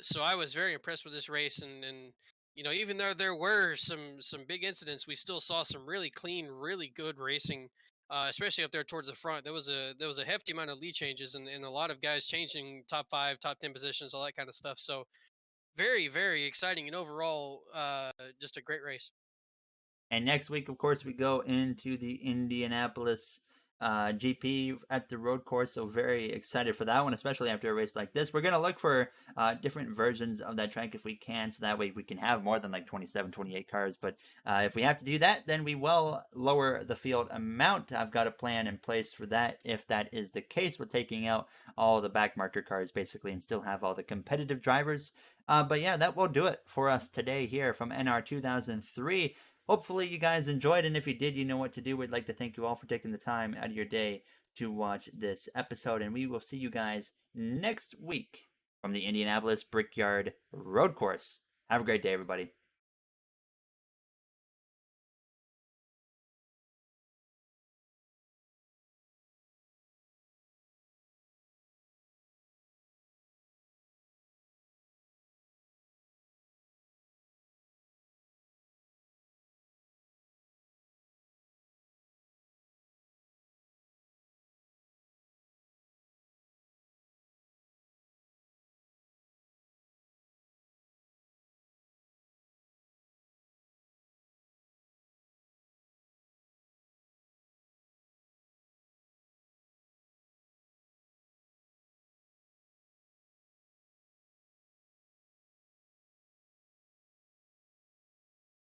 So I was very impressed with this race. And even though there were some big incidents, we still saw some really clean, really good racing. Especially up there towards the front, there was a hefty amount of lead changes and a lot of guys changing top 5, top 10 positions, all that kind of stuff. So very, very exciting and overall, just a great race. And next week, of course, we go into the Indianapolis GP at the road course. So very excited for that one, especially after a race like this. We're going to look for different versions of that track if we can. So that way we can have more than like 27, 28 cars. But if we have to do that, then we will lower the field amount. I've got a plan in place for that. If that is the case, we're taking out all the backmarker cars basically and still have all the competitive drivers. But yeah, that will do it for us today here from NR2003. Hopefully you guys enjoyed, and if you did, you know what to do. We'd like to thank you all for taking the time out of your day to watch this episode, and we will see you guys next week from the Indianapolis Brickyard Road Course. Have a great day, everybody.